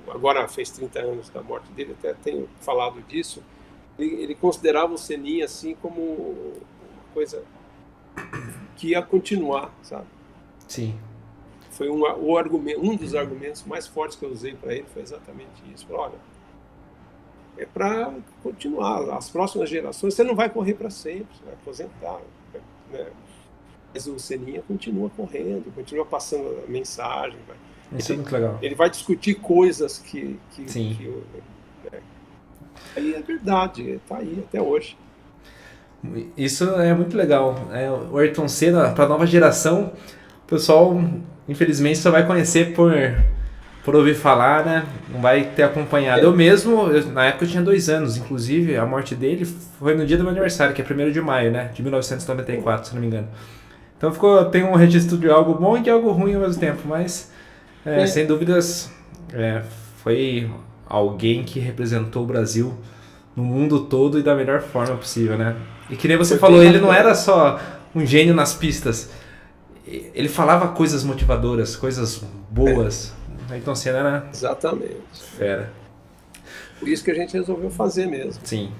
agora fez 30 anos da morte dele, até tenho falado disso, ele considerava o Seninha assim como uma coisa que ia continuar, sabe?
Sim.
Foi um dos argumentos mais fortes que eu usei para ele, foi exatamente isso. Olha, é para continuar. As próximas gerações, você não vai correr para sempre, você vai aposentar. Né? Mas o Seninha continua correndo, continua passando a mensagem.
Isso é muito legal.
Ele vai discutir coisas que
Sim.
Aí é verdade, está aí até hoje.
Isso é muito legal. O Ayrton Senna, para a nova geração, o pessoal, infelizmente, só vai conhecer por ouvir falar, né? Não vai ter acompanhado. Eu mesmo, na época eu tinha 2 anos, inclusive a morte dele foi no dia do meu aniversário, que é 1º de maio, né? De 1994, se não me engano. Então tem um registro de algo bom e de algo ruim ao mesmo tempo, mas sem dúvidas foi alguém que representou o Brasil no mundo todo e da melhor forma possível, né? E que nem você falou, ele não era só um gênio nas pistas, ele falava coisas motivadoras, coisas boas. Ayrton Senna era...
Exatamente.
Fera.
Por isso que a gente resolveu fazer mesmo.
Sim.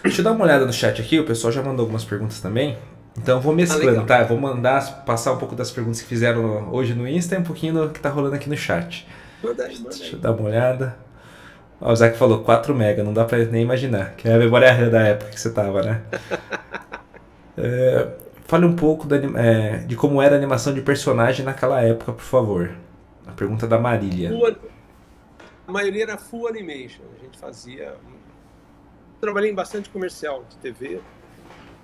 Deixa eu dar uma olhada no chat aqui, o pessoal já mandou algumas perguntas também. Então eu vou mesclando, tá? Eu vou passar um pouco das perguntas que fizeram hoje no Insta e um pouquinho do que tá rolando aqui no chat.
Manda aí.
Deixa eu dar uma olhada. O Zac falou 4 mega, não dá pra nem imaginar. Que é a memória da época que você tava, né? Fale um pouco de como era a animação de personagem naquela época, por favor. A pergunta da Marília.
A maioria era full animation. A gente fazia... Trabalhei em bastante comercial de TV,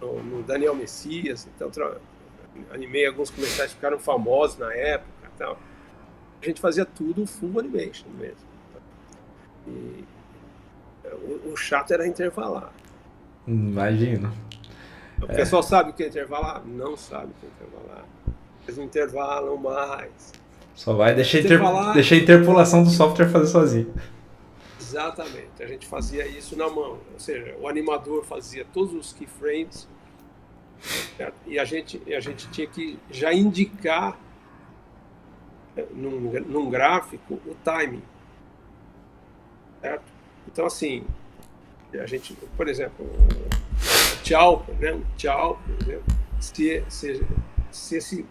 no Daniel Messias, então animei alguns comerciais que ficaram famosos na época. Então, a gente fazia tudo full animation mesmo. E o chato era intervalar.
Imagino.
O pessoal sabe o que é intervalar? Não sabe o que é intervalar. Eles não intervalam mais.
Só vai deixar a interpolação do software fazer sozinho.
Exatamente. A gente fazia isso na mão. Ou seja, o animador fazia todos os keyframes, certo? E a gente tinha que já indicar num gráfico o timing. Certo? Então, assim, a gente, por exemplo, tchau, né? Tchau, por exemplo, se esse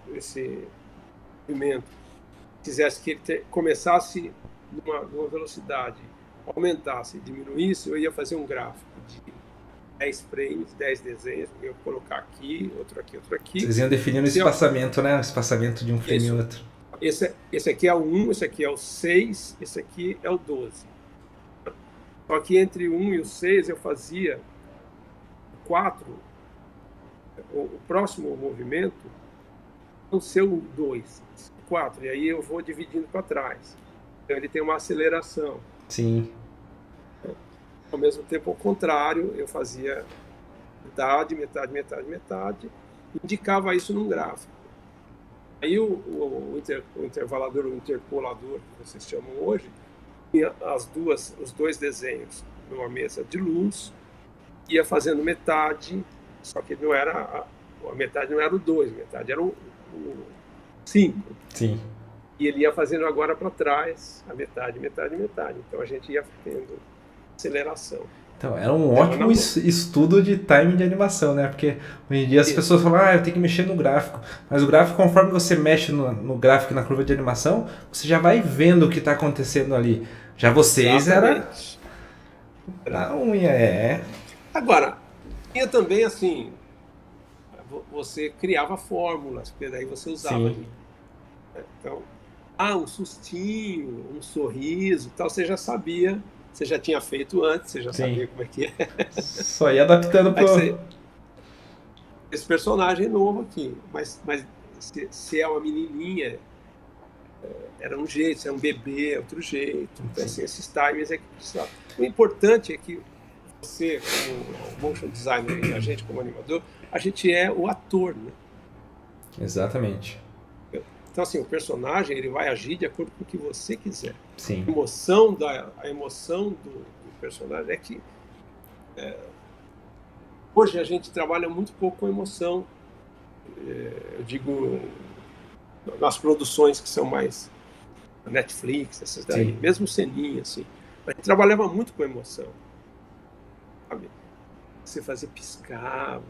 movimento quisesse que ele começasse numa velocidade, aumentasse e diminuísse, eu ia fazer um gráfico de 10 frames, 10 desenhos, eu ia colocar aqui, outro aqui, outro aqui.
Vocês iam definindo o espaçamento, né? O espaçamento de um frame e outro.
Esse aqui é o 1, esse aqui é o 6, esse aqui é o 12. Só que entre o 1 e o 6 eu fazia o 4, o próximo movimento não ser o 2, o 4, e aí eu vou dividindo para trás. Então ele tem uma aceleração.
Sim.
Ao mesmo tempo, ao contrário, eu fazia metade, metade, metade, metade, indicava isso num gráfico. Aí o intervalador, o interpolador, que vocês chamam hoje, tinha os dois desenhos numa mesa de luz, ia fazendo metade, só que não era a metade não era o 2, a metade era o 5.
Sim.
E ele ia fazendo agora para trás, a metade, metade, metade. Então a gente ia tendo aceleração.
Então, era um ótimo estudo de timing de animação, né? Porque hoje em dia as pessoas falam, eu tenho que mexer no gráfico. Mas o gráfico, conforme você mexe no gráfico e na curva de animação, você já vai vendo o que está acontecendo ali. Já vocês era na unha,
Agora, tinha também assim, você criava fórmulas, porque daí você usava ali. Então, um sustinho, um sorriso, tal, você já sabia. Você já tinha feito antes, você já sabia como é que é.
Só ia adaptando para
esse personagem novo aqui. Mas se é uma menininha, era um jeito, se é um bebê, é outro jeito. Então, assim, esses timings é que precisava. O importante é que você, como motion designer e a gente como animador, a gente é o ator, né?
Exatamente.
Então, assim, o personagem ele vai agir de acordo com o que você quiser.
Sim.
A emoção do personagem é que hoje a gente trabalha muito pouco com emoção. Eu digo nas produções que são mais Netflix, essas daí, mesmo ceninha, assim. A gente trabalhava muito com emoção. Sabe? Você fazia piscar,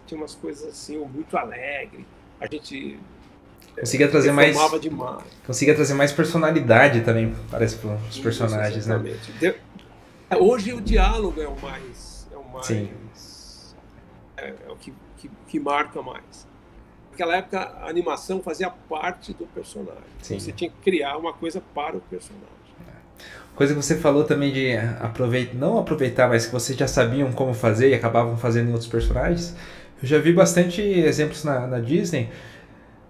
tinha umas coisas assim, muito alegre. A gente
conseguia trazer mais personalidade também, parece, para os personagens, né?
Hoje o diálogo é o que marca mais. naquela época a animação fazia parte do personagem.
Sim.
Você tinha que criar uma coisa para o personagem.
Coisa que você falou também de não aproveitar, mas que vocês já sabiam como fazer e acabavam fazendo em outros personagens. Eu já vi bastante exemplos na Disney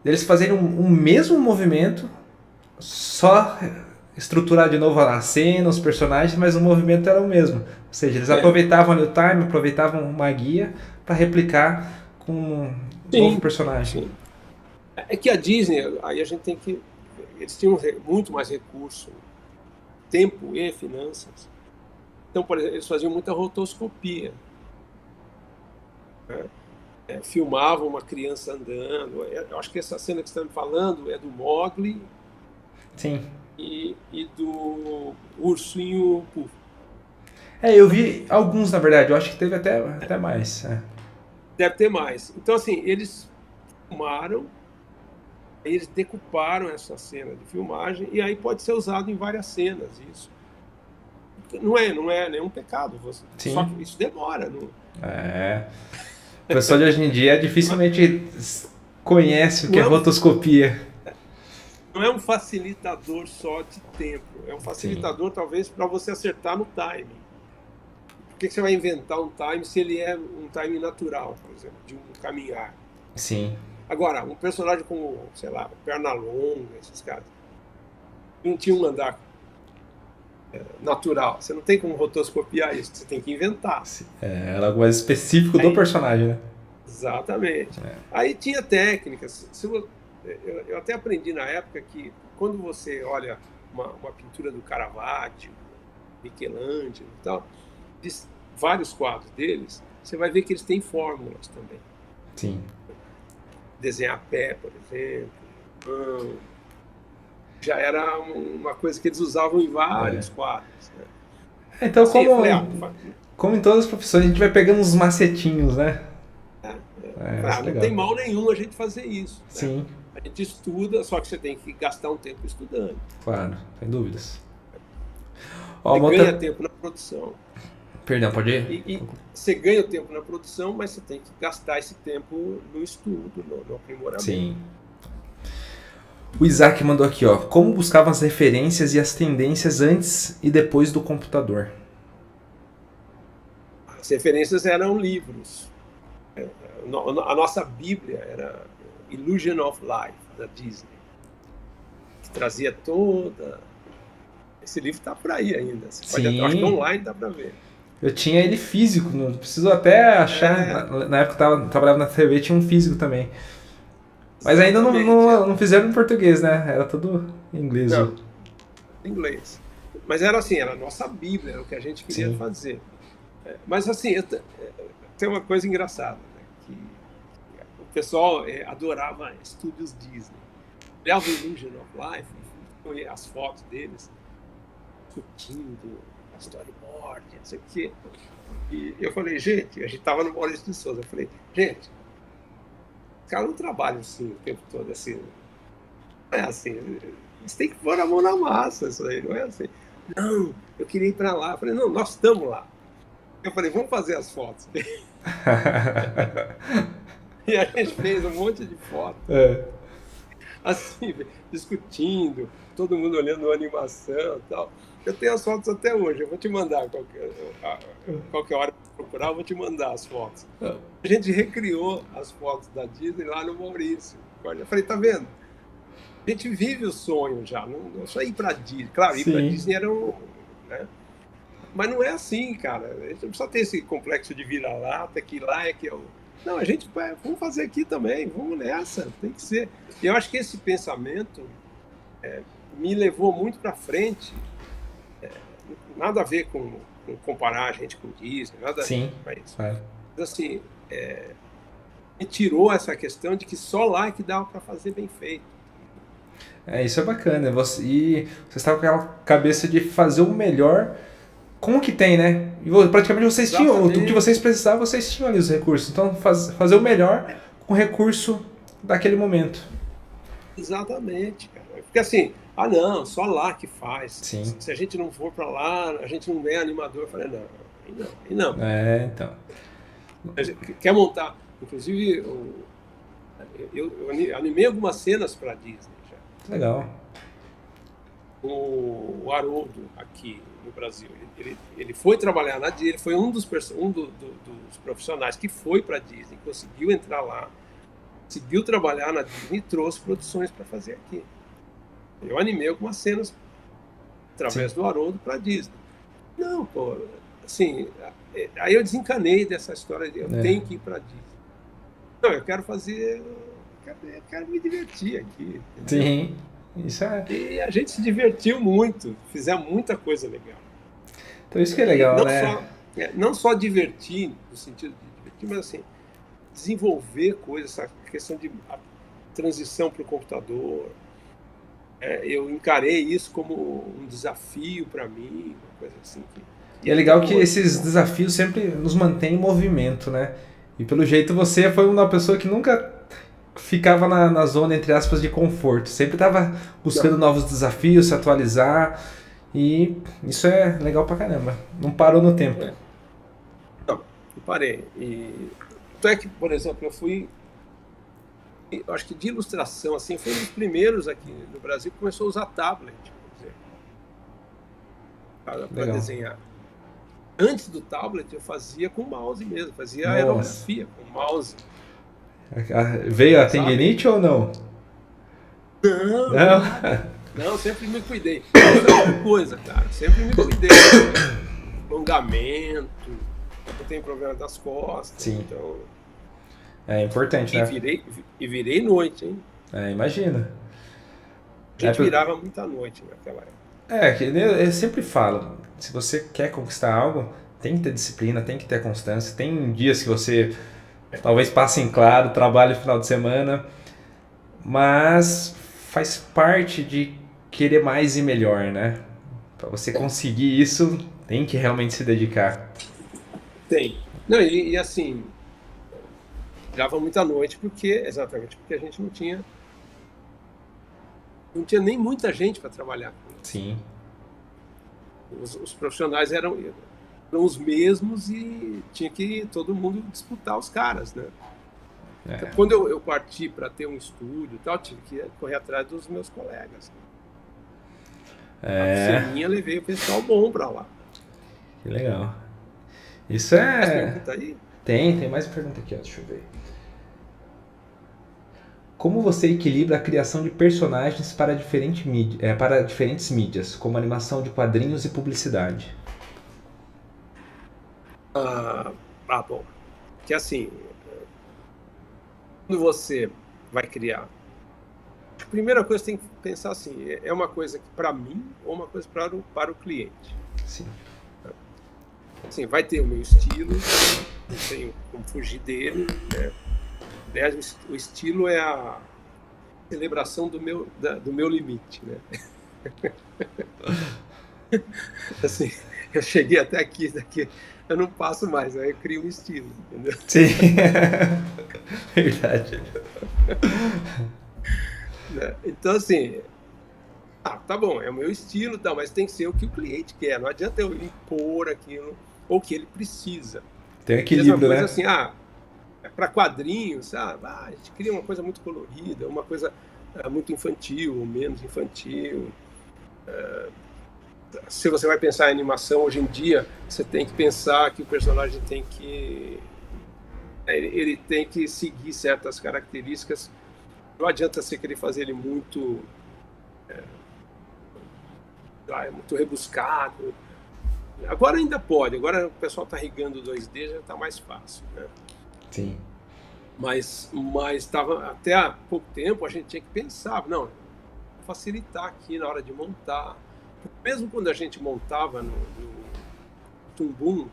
deles fazerem um mesmo movimento, só estruturar de novo a cena, os personagens, mas o movimento era o mesmo. Ou seja, eles aproveitavam ali o time, aproveitavam uma guia para replicar com um novo personagem.
Sim. É que a Disney, aí a gente tem que... Eles tinham muito mais recurso, tempo e finanças. Então, por exemplo, eles faziam muita rotoscopia. Né? Filmavam uma criança andando. Eu acho que essa cena que você está me falando é do Mowgli.
Sim.
E do Ursinho Pooh.
Eu vi alguns, na verdade. Eu acho que teve até mais.
Deve ter mais. Então, assim, eles filmaram, eles decuparam essa cena de filmagem e aí pode ser usado em várias cenas. Isso não é nenhum pecado.
Sim.
Só que isso demora. Não...
O pessoal de hoje em dia dificilmente conhece o que é rotoscopia.
Não é um facilitador só de tempo. É um facilitador, talvez, para você acertar no timing. Por que você vai inventar um time se ele é um time natural, por exemplo, de um caminhar?
Sim.
Agora, um personagem como, sei lá, Pernalonga, esses caras, não tinha um andar natural. Você não tem como rotoscopiar isso, você tem que inventar.
Era algo mais específico do personagem, né?
Exatamente. Aí tinha técnicas. Eu até aprendi na época que quando você olha uma pintura do Caravaggio, Michelangelo e tal, vários quadros deles, você vai ver que eles têm fórmulas também.
Sim.
Desenhar pé, por exemplo, já era uma coisa que eles usavam em vários quadros. Né?
Então, assim, como em todas as profissões, a gente vai pegando uns macetinhos, né?
Não tem mal nenhum a gente fazer isso.
Sim.
Né? A gente estuda, só que você tem que gastar um tempo estudando.
Claro, sem dúvidas.
Você ganha tempo na produção.
Perdão, pode ir?
E você ganha tempo na produção, mas você tem que gastar esse tempo no estudo, no aprimoramento.
Sim. O Isaac mandou aqui, ó. Como buscavam as referências e as tendências antes e depois do computador?
As referências eram livros. A nossa Bíblia era Illusion of Life, da Disney, que trazia toda... Esse livro está por aí ainda. Acho que online dá para ver.
Eu tinha ele físico, não preciso até achar. Na época que eu trabalhava na TV, tinha um físico também. Mas ainda não fizeram em português, né? Era tudo em inglês.
Não, em inglês. Mas era assim, era a nossa Bíblia, era o que a gente queria fazer. Mas assim, tem uma coisa engraçada, né? Que o pessoal adorava estúdios Disney. Olhava o Illusion of Life, as fotos deles, discutindo storyboard, não sei o quê. E eu falei, gente, a gente estava no Maurício de Souza, eu falei, gente, os caras não trabalham assim o tempo todo, assim, não é assim, eles têm que pôr a mão na massa, isso aí, não é assim. Não, eu queria ir para lá. Eu falei, não, nós estamos lá. Eu falei, vamos fazer as fotos. E a gente fez um monte de fotos. Assim, discutindo, todo mundo olhando a animação e tal. Eu tenho as fotos até hoje, eu vou te mandar qualquer hora que procurar, eu vou te mandar as fotos. A gente recriou as fotos da Disney lá no Maurício. Eu falei, tá vendo? A gente vive o sonho já, não só ir pra Disney. Claro, ir pra Disney era né? Mas não é assim, cara. A gente não precisa ter esse complexo de vira-lata, que lá é que é o... Não, a gente vamos fazer aqui também, vamos nessa, tem que ser. E eu acho que esse pensamento me levou muito para frente. Nada a ver com comparar a gente com Disney, nada a isso. Mas assim, me tirou essa questão de que só lá é que dava para fazer bem feito.
Isso é bacana. Você estava com aquela cabeça de fazer o melhor com o que tem, né? E praticamente vocês tinham, o que vocês precisavam, vocês tinham ali os recursos. Então, fazer o melhor com o recurso daquele momento.
Exatamente, cara. Porque assim, não, só lá que faz.
Sim.
Se a gente não for para lá, a gente não ganha animador. Eu falei, não.
Então.
Quer montar? Inclusive, Eu animei algumas cenas para Disney já.
Legal.
O Haroldo, aqui no Brasil, ele foi trabalhar na Disney, ele foi um dos profissionais que foi para a Disney, conseguiu entrar lá, conseguiu trabalhar na Disney e trouxe produções para fazer aqui. Eu animei algumas cenas através do Haroldo para a Disney. Não, pô, assim, aí eu desencanei dessa história de eu tenho que ir para a Disney. Não, eu quero fazer, eu quero me divertir aqui. Entendeu?
Sim, isso é.
E a gente se divertiu muito, fizemos muita coisa legal.
Então isso que é legal,
não
né?
Não só divertir, no sentido de divertir, mas assim, desenvolver coisas, essa questão de a transição para o computador. Eu encarei isso como um desafio para mim, uma coisa assim.
E é legal que esses desafios sempre nos mantêm em movimento, né? E pelo jeito você foi uma pessoa que nunca ficava na zona, entre aspas, de conforto. Sempre estava buscando novos desafios, se atualizar. E isso é legal pra caramba. Não parou no tempo.
Não parei. Então é que, por exemplo, eu acho que de ilustração, assim, foi um dos primeiros aqui no Brasil que começou a usar tablet, para desenhar. Antes do tablet eu fazia com mouse mesmo, fazia aerografia com mouse.
Veio a tendinite ou não?
Não, sempre me cuidei. Outra coisa, cara, sempre me cuidei. Alongamento, eu tenho problema das costas.
Sim.
Então,
é importante, né?
Virei noite, hein?
Imagina.
A gente virava muita noite naquela época.
Eu sempre falo, se você quer conquistar algo, tem que ter disciplina, tem que ter constância. Tem dias que você talvez passe em claro, trabalhe no final de semana, mas faz parte de querer mais e melhor, né? Para você conseguir isso, tem que realmente se dedicar.
Tem. Não, e assim, virava muita noite exatamente porque a gente não tinha nem muita gente para trabalhar.
Sim.
Os profissionais eram os mesmos e tinha que todo mundo disputar os caras, né? Então, quando eu parti para ter um estúdio e tal, tive que correr atrás dos meus colegas. A oficininha, levei o pessoal bom para lá.
Que legal. Isso é...
Mais pergunta aí?
Tem mais pergunta aqui, ó, deixa eu ver. Como você equilibra a criação de personagens para diferentes mídias, como animação de quadrinhos e publicidade?
Bom. Que assim, quando você vai criar, a primeira coisa que tem que pensar assim, é uma coisa para mim ou uma coisa para o cliente?
Sim.
Assim, vai ter o meu estilo, não tenho como fugir dele, né? Aliás, o estilo é a celebração do meu limite, né? Assim, eu cheguei até aqui, daqui eu não passo mais, aí eu crio um estilo, entendeu?
Sim, verdade.
Então, assim, tá bom, é o meu estilo, tá, mas tem que ser o que o cliente quer, não adianta eu impor aquilo, ou o que ele precisa.
Tem um equilíbrio,
coisa,
né?
Assim, para quadrinhos, a gente cria uma coisa muito colorida, uma coisa muito infantil ou menos infantil. Se você vai pensar em animação hoje em dia, você tem que pensar que o personagem tem que ele tem que seguir certas características. Não adianta você querer fazer ele muito muito rebuscado. Agora ainda pode, agora o pessoal está rigando 2D, já está mais fácil, né?
Sim.
Mas até há pouco tempo a gente tinha que pensar, não, facilitar aqui na hora de montar. Mesmo quando a gente montava no Tumbum,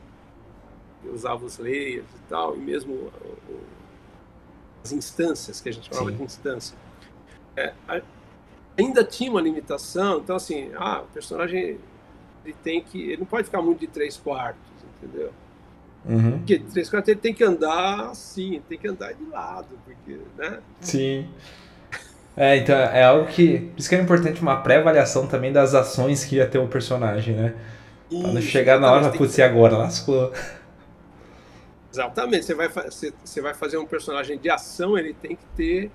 eu usava os layers e tal, e mesmo as instâncias, que a gente chamava de instância, ainda tinha uma limitação. Então, assim, o personagem ele não pode ficar muito de 3/4, entendeu?
Uhum.
Porque 3/4 ele tem que andar assim, tem que andar de lado, porque, né?
Sim. Então é algo que... Por isso que é importante uma pré-avaliação também das ações que ia ter o personagem, né? Pra não chegar na hora, putz, e agora? Lascou.
Exatamente. Você vai fazer um personagem de ação, ele tem que ter,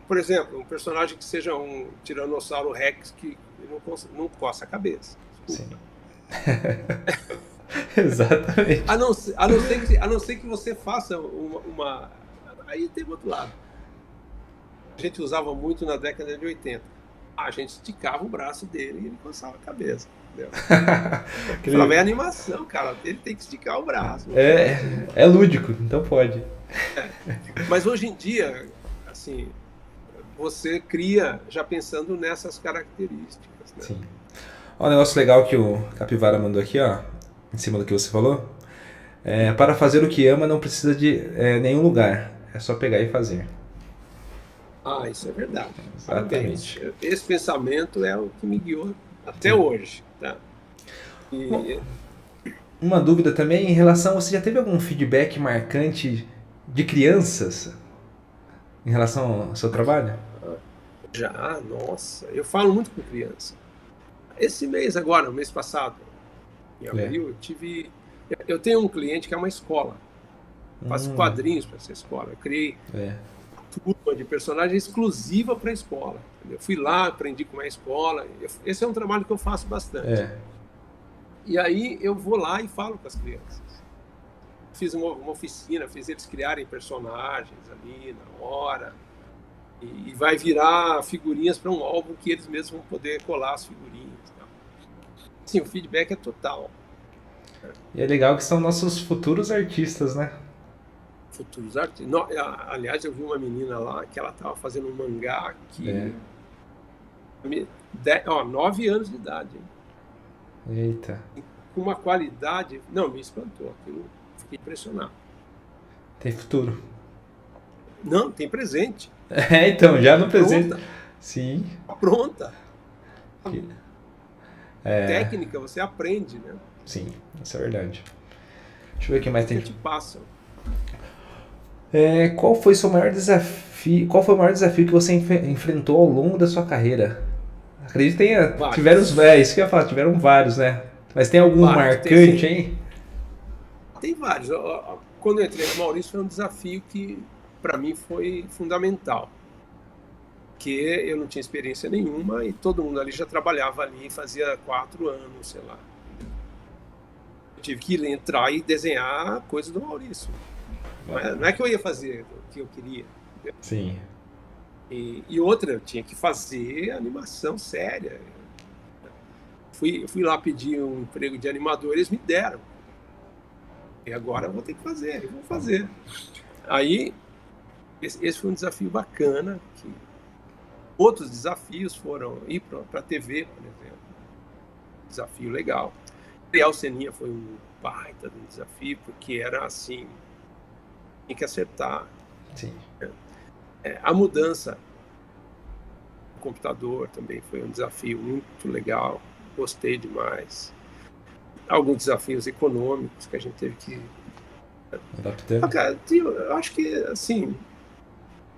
por exemplo, um personagem que seja um Tiranossauro Rex que não coça a cabeça.
Sim. Exatamente.
A não ser que você faça uma. Aí tem outro lado. A gente usava muito na década de 80. A gente esticava o braço dele e ele coçava a cabeça. Falava, é animação, cara. Ele tem que esticar o braço.
É lúdico, então pode.
Mas hoje em dia, assim, você cria já pensando nessas características. Né?
Sim. Ó, um negócio legal que o Capivara mandou aqui, ó, em cima do que você falou. Para fazer o que ama não precisa de nenhum lugar. É só pegar e fazer.
Ah, isso é verdade.
Exatamente.
Parabéns. Esse pensamento é o que me guiou até hoje. Tá?
Bom, uma dúvida também em relação, você já teve algum feedback marcante de crianças em relação ao seu trabalho?
Já, nossa, eu falo muito com criança. Esse mês agora, o mês passado, em abril, eu tenho um cliente que é uma escola. Faço quadrinhos para essa escola. Eu criei turma de personagem exclusiva para a escola. Eu fui lá, aprendi como é a escola. Esse é um trabalho que eu faço bastante. E aí eu vou lá e falo com as crianças. Fiz uma oficina, fiz eles criarem personagens ali na hora. E vai virar figurinhas para um álbum que eles mesmos vão poder colar as figurinhas. Tá? Sim, o feedback é total.
E é legal que são nossos futuros artistas, né?
Futuros artistas. Aliás, eu vi uma menina lá que ela estava fazendo um mangá que... 9 anos de idade. Hein?
Eita.
Com uma qualidade... Não, me espantou. Aquilo, fiquei impressionado.
Tem futuro.
Não, tem presente.
Então, já no presente.
Pronta.
Sim.
Pronta. Técnica, você aprende, né?
Sim, isso é verdade. Deixa eu ver o que mais tem.
Que te passam.
Qual foi o seu maior desafio? Qual foi o maior desafio que você enfrentou ao longo da sua carreira? Acredito que tiveram isso que eu ia falar, tiveram vários, né? Mas tem algum marcante, hein?
Tem vários. Quando eu entrei no Maurício, foi um desafio que, para mim, foi fundamental. Porque eu não tinha experiência nenhuma e todo mundo ali já trabalhava ali, fazia 4 anos, sei lá. Eu tive que entrar e desenhar coisas do Maurício. Não é que eu ia fazer o que eu queria. Entendeu?
Sim.
E outra, eu tinha que fazer animação séria. Fui lá pedir um emprego de animador, eles me deram. E agora eu vou ter que fazer, eu vou fazer. Aí, esse foi um desafio bacana. Outros desafios foram ir para a TV, por exemplo. Desafio legal. Criar o Seninha foi um baita de um desafio, porque era assim, tinha que acertar.
Sim.
A mudança do computador também foi um desafio muito legal. Gostei demais. Alguns desafios econômicos que a gente teve que adaptar. Eu acho que, assim,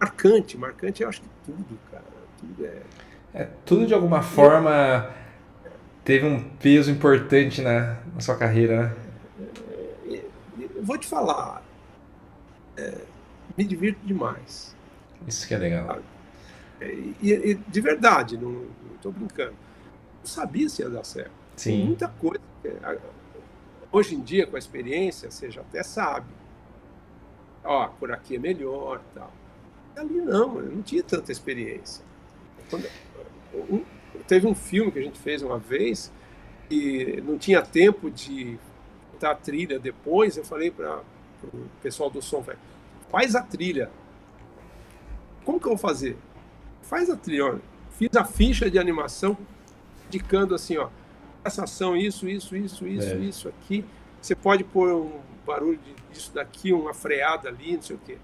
marcante, eu acho que tudo, cara.
Tudo de alguma forma teve um peso importante na sua carreira, né?
Eu vou te falar, me divirto demais.
Isso que é legal.
E de verdade, não estou brincando. Eu sabia se ia dar certo.
Sim.
Tem muita coisa. Hoje em dia, com a experiência, você já até sabe. Por aqui é melhor, tal. Ali não, eu não tinha tanta experiência. Teve um filme que a gente fez uma vez e não tinha tempo de botar a trilha depois. Eu falei para o pessoal do som, faz a trilha. Como que eu vou fazer? Faz a trilha. Olha, fiz a ficha de animação indicando assim, essa ação, isso aqui. Você pode pôr um barulho disso daqui, uma freada ali, não sei o quê.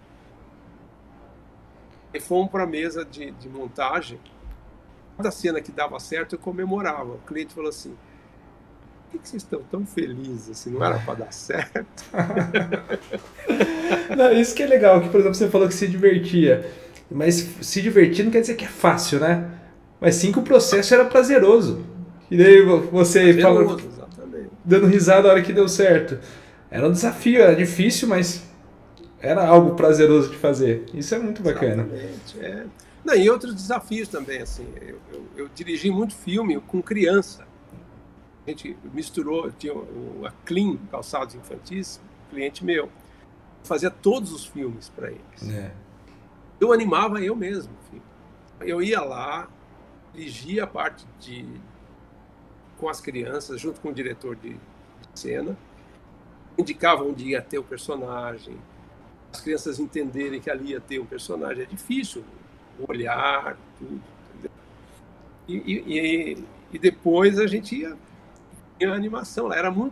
E fomos para a mesa de montagem. Cada cena que dava certo, eu comemorava. O cliente falou assim, por que vocês estão tão felizes assim? Não era para dar certo?
Não, isso que é legal, que por exemplo você falou que se divertia. Mas se divertir não quer dizer que é fácil, né? Mas sim que o processo era prazeroso. E daí você falou, dando risada na hora que deu certo. era um desafio, era difícil, mas era algo prazeroso de fazer. Isso é muito bacana.
Exatamente, é. Não, e outros desafios também, assim, eu dirigi muito filme com criança. A gente misturou, tinha a Clean, Calçados Infantis, cliente meu, fazia todos os filmes para eles.
É.
Eu animava eu mesmo. Filho. Eu ia lá, dirigia a parte com as crianças, junto com o diretor de cena, indicava onde ia ter o personagem, as crianças entenderem que ali ia ter um personagem. É difícil, o olhar, tudo. Entendeu? E depois a gente ia a animação.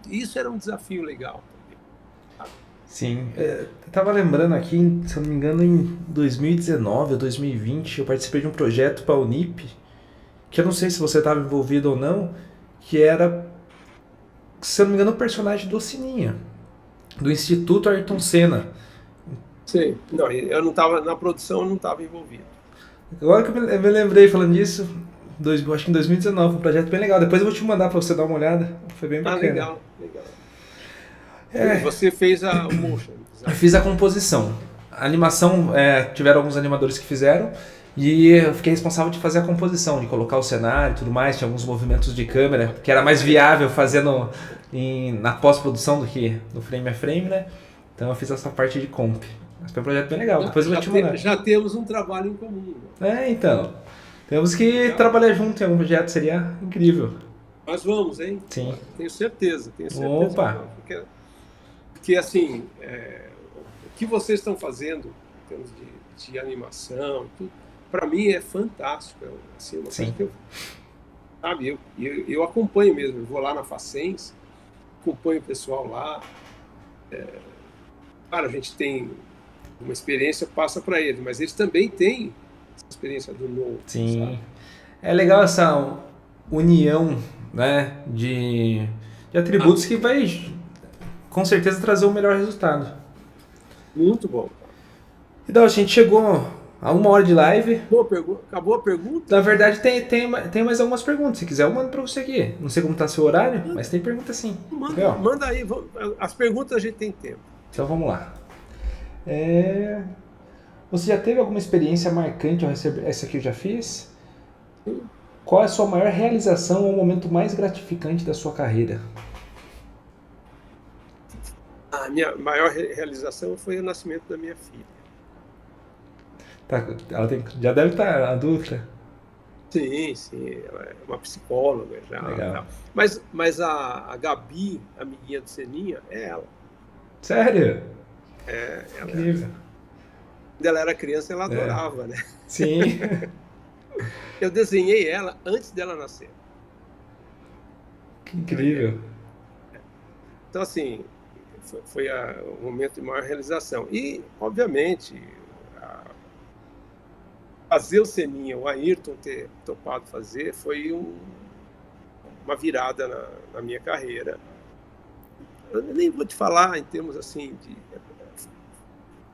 Isso era um desafio legal também.
Sim, eu tava lembrando aqui, se eu não me engano, em 2019 ou 2020, eu participei de um projeto para a Unip, que eu não sei se você estava envolvido ou não, que era, se eu não me engano, o personagem do Sininho, do Instituto Ayrton Senna.
Sim, não, eu não estava na produção, eu não estava envolvido.
Agora que eu me lembrei falando disso, acho que em 2019, um projeto bem legal. Depois eu vou te mandar para você dar uma olhada, foi bem bacana.
Legal. Você fez o motion.
Eu fiz a composição. A animação, tiveram alguns animadores que fizeram, e eu fiquei responsável de fazer a composição, de colocar o cenário e tudo mais. Tinha alguns movimentos de câmera, que era mais viável fazer na pós-produção do que no frame a frame, né? Então eu fiz essa parte de comp. Mas foi um projeto bem legal, depois eu vou te mandar.
Já temos um trabalho em comum.
Então. Temos que trabalhar junto em algum projeto, seria incrível.
Nós vamos, hein?
Sim.
Tenho certeza.
Opa!
Porque assim, o que vocês estão fazendo em termos de animação, tudo, para mim é fantástico. Assim, uma coisa que eu acompanho mesmo. Eu vou lá na Facens, acompanho o pessoal lá. Claro, a gente tem uma experiência, passa para eles, mas eles também têm essa experiência do novo.
Sim.
Sabe?
É legal essa união, né, de atributos que vai, com certeza, trazer o melhor resultado.
Muito bom.
Então, a gente chegou a 1 hora de live.
Acabou a pergunta?
Na verdade, tem mais algumas perguntas. Se quiser, eu mando para você aqui. Não sei como está seu horário, mas tem pergunta sim.
Manda aí. As perguntas a gente tem tempo.
Então, vamos lá. Você já teve alguma experiência marcante ao receber? Essa aqui eu já fiz.
Sim.
Qual é a sua maior realização ou o momento mais gratificante da sua carreira?
A minha maior realização foi o nascimento da minha filha.
Ela já deve estar adulta.
Sim, ela é uma psicóloga já.
Legal.
Mas a Gabi, a amiguinha do Seninha, é ela.
Sério?
Ela.
Incrível.
Quando ela era criança, ela adorava, né?
Sim.
Eu desenhei ela antes dela nascer.
Que incrível.
Então, assim, foi o momento de maior realização. E, obviamente, fazer o Seninha, o Ayrton ter topado fazer, foi uma virada na minha carreira. Eu nem vou te falar em termos assim de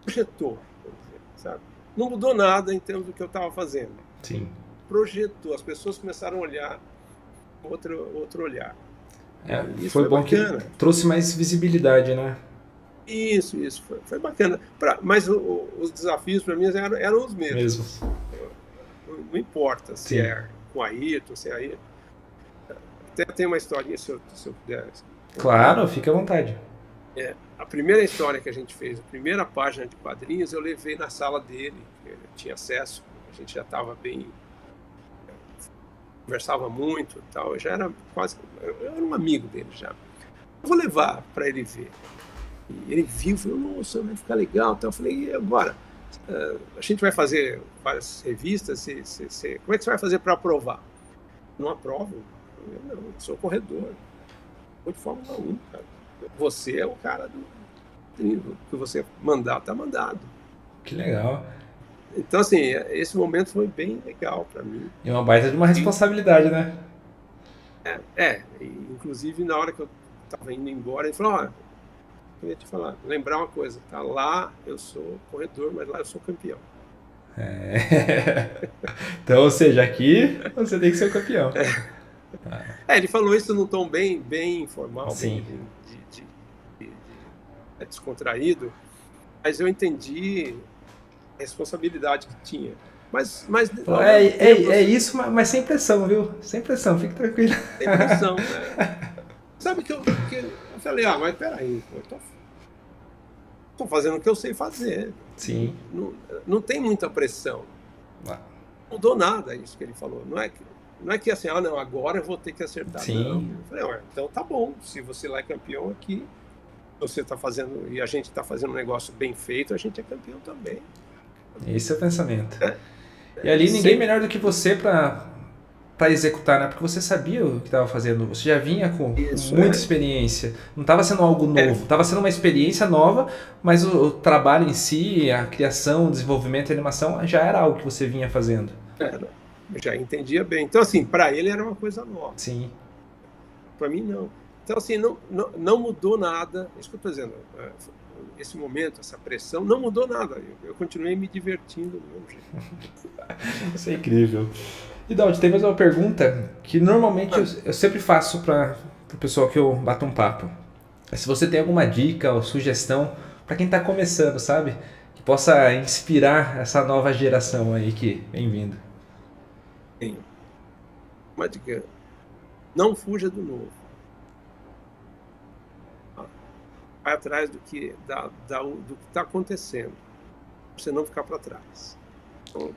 projetou, sabe? Não mudou nada em termos do que eu estava fazendo.
Sim.
Projetou, as pessoas começaram a olhar outro olhar.
Isso foi bom bacana. Que trouxe mais visibilidade, né?
Isso foi bacana. mas os desafios para mim eram os mesmos. Não importa se é com a Ayrton, se é Ayrton. Até tem uma historinha, se eu puder.
Claro, fique à vontade.
A primeira história que a gente fez, a primeira página de quadrinhos, eu levei na sala dele, eu tinha acesso, a gente já estava bem, conversava muito e tal, eu já era eu era um amigo dele já. Eu vou levar para ele ver. E ele viu, falou, nossa, vai ficar legal. Então eu falei, e agora? A gente vai fazer várias revistas, como é que você vai fazer para aprovar? Não aprovo? Eu sou corredor, vou de Fórmula 1, cara. Você é o cara do que você mandar, tá mandado.
Que legal.
Então, assim, esse momento foi bem legal para mim.
E uma baita de uma responsabilidade, né?
Inclusive, na hora que eu estava indo embora, ele falou, eu ia te falar, lembrar uma coisa, tá? Lá eu sou corredor, mas lá eu sou campeão.
Então, ou seja, aqui você tem que ser o campeão.
Ele falou isso num tom bem informal.
Sim.
descontraído, mas eu entendi a responsabilidade que tinha. Mas
É isso, mas sem pressão, viu? Sem pressão, fique tranquilo.
sem pressão, né? Sabe que eu falei, mas peraí, pô, tô fazendo o que eu sei fazer.
Sim.
Não tem muita pressão. Não mudou nada isso que ele falou. Não é que assim, não, agora eu vou ter que acertar.
Sim.
Não. Eu falei, então tá bom, se você lá é campeão aqui, você está fazendo, e a gente está fazendo um negócio bem feito, a gente é campeão também.
Esse é o pensamento. E ali ninguém melhor do que você para executar, né? Porque você sabia o que estava fazendo, você já vinha com muita experiência. Não estava sendo algo novo, estava sendo uma experiência nova, mas o trabalho em si, a criação, o desenvolvimento e a animação já era algo que você vinha fazendo.
Já entendia bem. Então, assim, para ele era uma coisa nova.
Sim.
Para mim, não. Então, assim, não mudou nada. Isso que eu estou dizendo. Esse momento, essa pressão, não mudou nada. Eu continuei me divertindo do mesmo jeito.
Isso é incrível. E Daud, tem mais uma pergunta que normalmente eu sempre faço para o pessoal que eu bato um papo. Se você tem alguma dica ou sugestão para quem está começando, sabe? Que possa inspirar essa nova geração aí que vem vindo.
Sim. Uma dica. Não fuja do novo. Vai atrás do que está acontecendo. Pra você não ficar para trás. Então,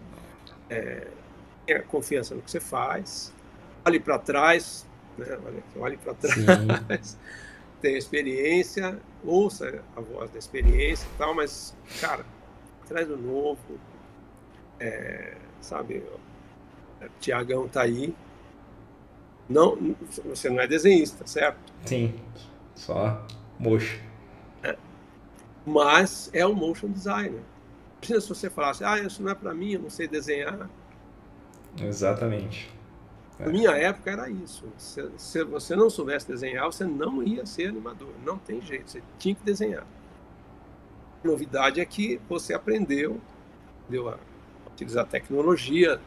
tenha confiança no que você faz. Olhe para trás. Né? Olhe para trás. Tenha experiência. Ouça a voz da experiência e tal, mas, cara, atrás do novo. Sabe, o Tiagão tá aí. Não, você não é desenhista, certo?
Sim, só motion.
Mas é um motion designer. Imagina se você falasse, isso não é para mim, eu não sei desenhar.
Exatamente.
Na minha época era isso. Se você não soubesse desenhar, você não ia ser animador. Não tem jeito, você tinha que desenhar. A novidade é que você aprendeu a utilizar tecnologia,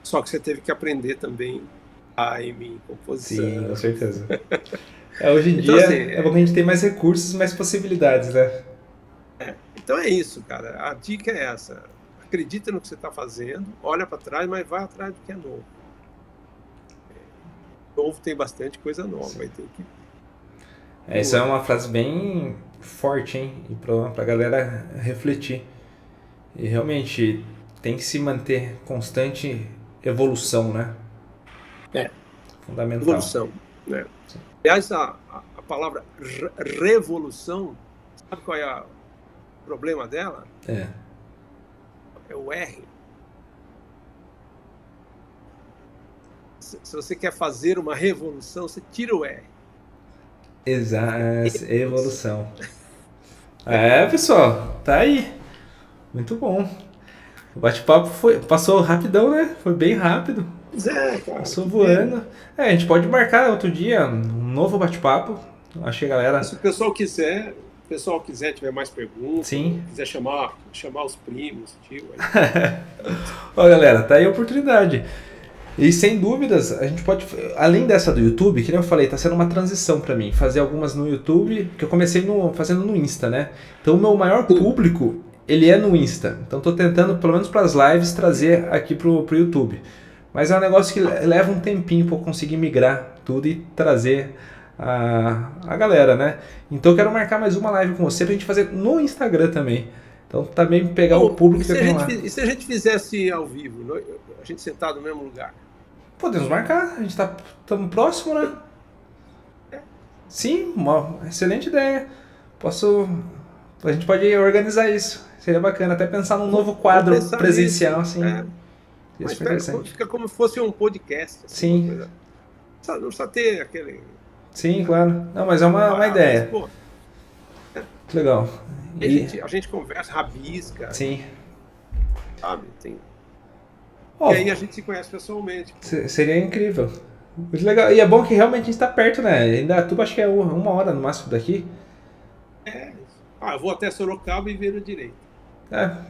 só que você teve que aprender também time, composição.
Sim, com certeza. Hoje em dia, assim, é bom que a gente tem mais recursos, mais possibilidades, né?
Então é isso, cara. A dica é essa. Acredita no que você está fazendo, olha para trás, mas vai atrás do que é novo. Novo tem bastante coisa nova. Vai ter que...
Isso é uma frase bem forte, hein? E para a galera refletir. E realmente tem que se manter constante evolução, né? Fundamental.
Evolução, né? Aliás, a palavra revolução, sabe qual é o problema dela? É o R. Se você quer fazer uma revolução, você tira o R.
Exato, evolução. Pessoal, tá aí. Muito bom. O bate-papo passou rapidão, né? Foi bem rápido.
Cara.
Passou voando. A gente pode marcar outro dia um novo bate-papo. Acho que a galera...
Se o pessoal quiser, tiver mais perguntas,
sim,
quiser chamar os primos, tio.
Ó, galera, tá aí a oportunidade. E sem dúvidas, a gente pode, além dessa do YouTube, que nem eu falei, tá sendo uma transição para mim, fazer algumas no YouTube, que eu comecei fazendo no Insta, né? Então o meu maior público, ele é no Insta. Então tô tentando, pelo menos para as lives, trazer aqui pro YouTube. Mas é um negócio que leva um tempinho para eu conseguir migrar tudo e trazer a galera, né? Então eu quero marcar mais uma live com você pra gente fazer no Instagram também. Então também pegar o público que eu tenho lá.
E se a gente fizesse ao vivo, a gente sentado no mesmo lugar?
Podemos marcar, a gente estamos próximo, né? Sim, uma excelente ideia. A gente pode organizar isso. Seria bacana, até pensar num novo quadro presencial, assim.
Mas fica como se fosse um podcast.
Assim,
sim. Não precisa ter aquele...
Sim, claro. Não, mas é uma ideia. Mas, legal.
A gente conversa, rabisca.
Sim.
Sabe? E aí a gente se conhece pessoalmente.
Seria incrível. Muito legal. E é bom que realmente a gente está perto, né? Ainda tudo acho que é 1 hora no máximo daqui.
Eu vou até Sorocaba e viro direito.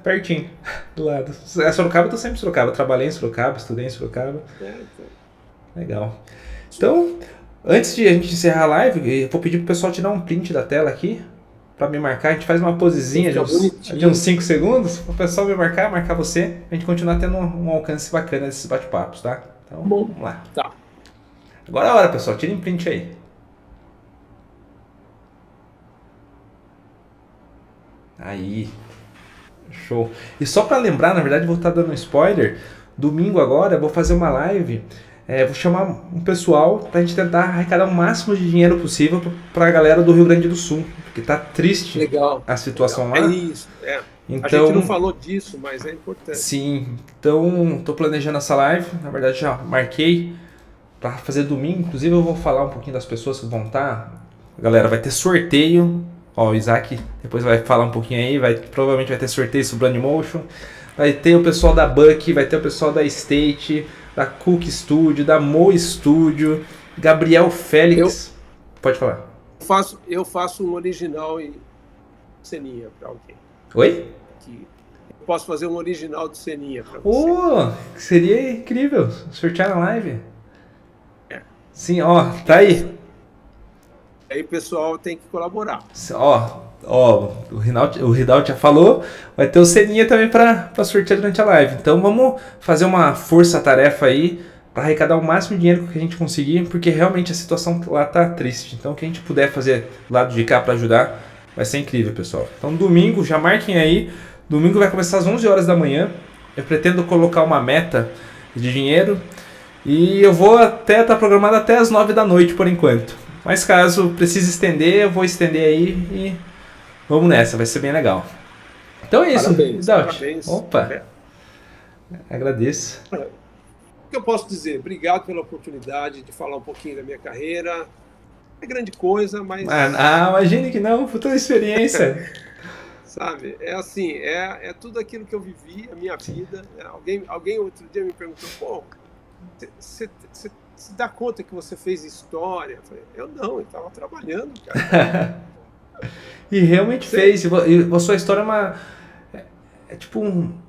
Pertinho. Do lado. Sorocaba, eu tô sempre em Sorocaba. Eu trabalhei em Sorocaba, estudei em Sorocaba. Legal. Então, antes de a gente encerrar a live, eu vou pedir pro pessoal tirar um print da tela aqui para me marcar. A gente faz uma posezinha de uns 5 segundos, o pessoal me marcar você, a gente continuar tendo um alcance bacana desses bate-papos, tá? Então, vamos lá.
Tá.
Agora é a hora, pessoal. Tirem print aí. Aí. Show. E só para lembrar, na verdade, vou estar dando um spoiler. Domingo agora, eu vou fazer uma live. Vou chamar um pessoal pra gente tentar arrecadar o máximo de dinheiro possível pra galera do Rio Grande do Sul. Porque tá triste a situação lá.
É isso,
Então,
a gente não falou disso, mas é importante.
Sim, então tô planejando essa live. Na verdade, já marquei pra fazer domingo. Inclusive, eu vou falar um pouquinho das pessoas que vão estar. Galera, vai ter sorteio. Ó, o Isaac depois vai falar um pouquinho aí. Provavelmente vai ter sorteio sobre Brandmotion. Vai ter o pessoal da Buck, vai ter o pessoal da State, da Cook Studio, da Mo Studio, Gabriel Félix. Pode falar.
Eu faço um original em Seninha para alguém.
Oi?
Eu posso fazer um original de Seninha para você.
Seria incrível. Sortear na live. Sim, ó, tá aí.
Aí o pessoal tem que colaborar.
Ó, o Rinaldo já falou, vai ter o Seninha também para sortear durante a live. Então vamos fazer uma força-tarefa aí para arrecadar o máximo de dinheiro que a gente conseguir, porque realmente a situação lá tá triste. Então o que a gente puder fazer do lado de cá para ajudar vai ser incrível, pessoal. Então domingo, já marquem aí, domingo vai começar às 11 horas da manhã. Eu pretendo colocar uma meta de dinheiro e eu vou até estar programado até às 9 da noite por enquanto. Mas caso precise estender, eu vou estender aí e vamos nessa, vai ser bem legal. Então é isso,
parabéns.
Opa, agradeço.
O que eu posso dizer? Obrigado pela oportunidade de falar um pouquinho da minha carreira. Não é grande coisa, mas...
imagine que não, futura experiência.
Sabe, é assim, é tudo aquilo que eu vivi, a minha vida. Alguém outro dia me perguntou, pô, você se dá conta que você fez história? Eu falei, eu estava trabalhando, cara.
E realmente fez. E a sua história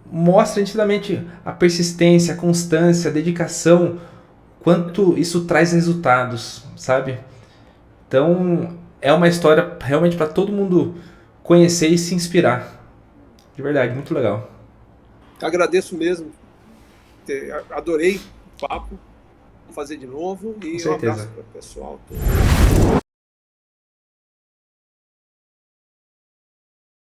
mostra nitidamente a persistência, a constância, a dedicação, quanto isso traz resultados, sabe? Então, é uma história realmente para todo mundo conhecer e se inspirar. De verdade, muito legal.
Agradeço mesmo. Adorei o papo. Vou fazer de novo e um abraço para o pessoal.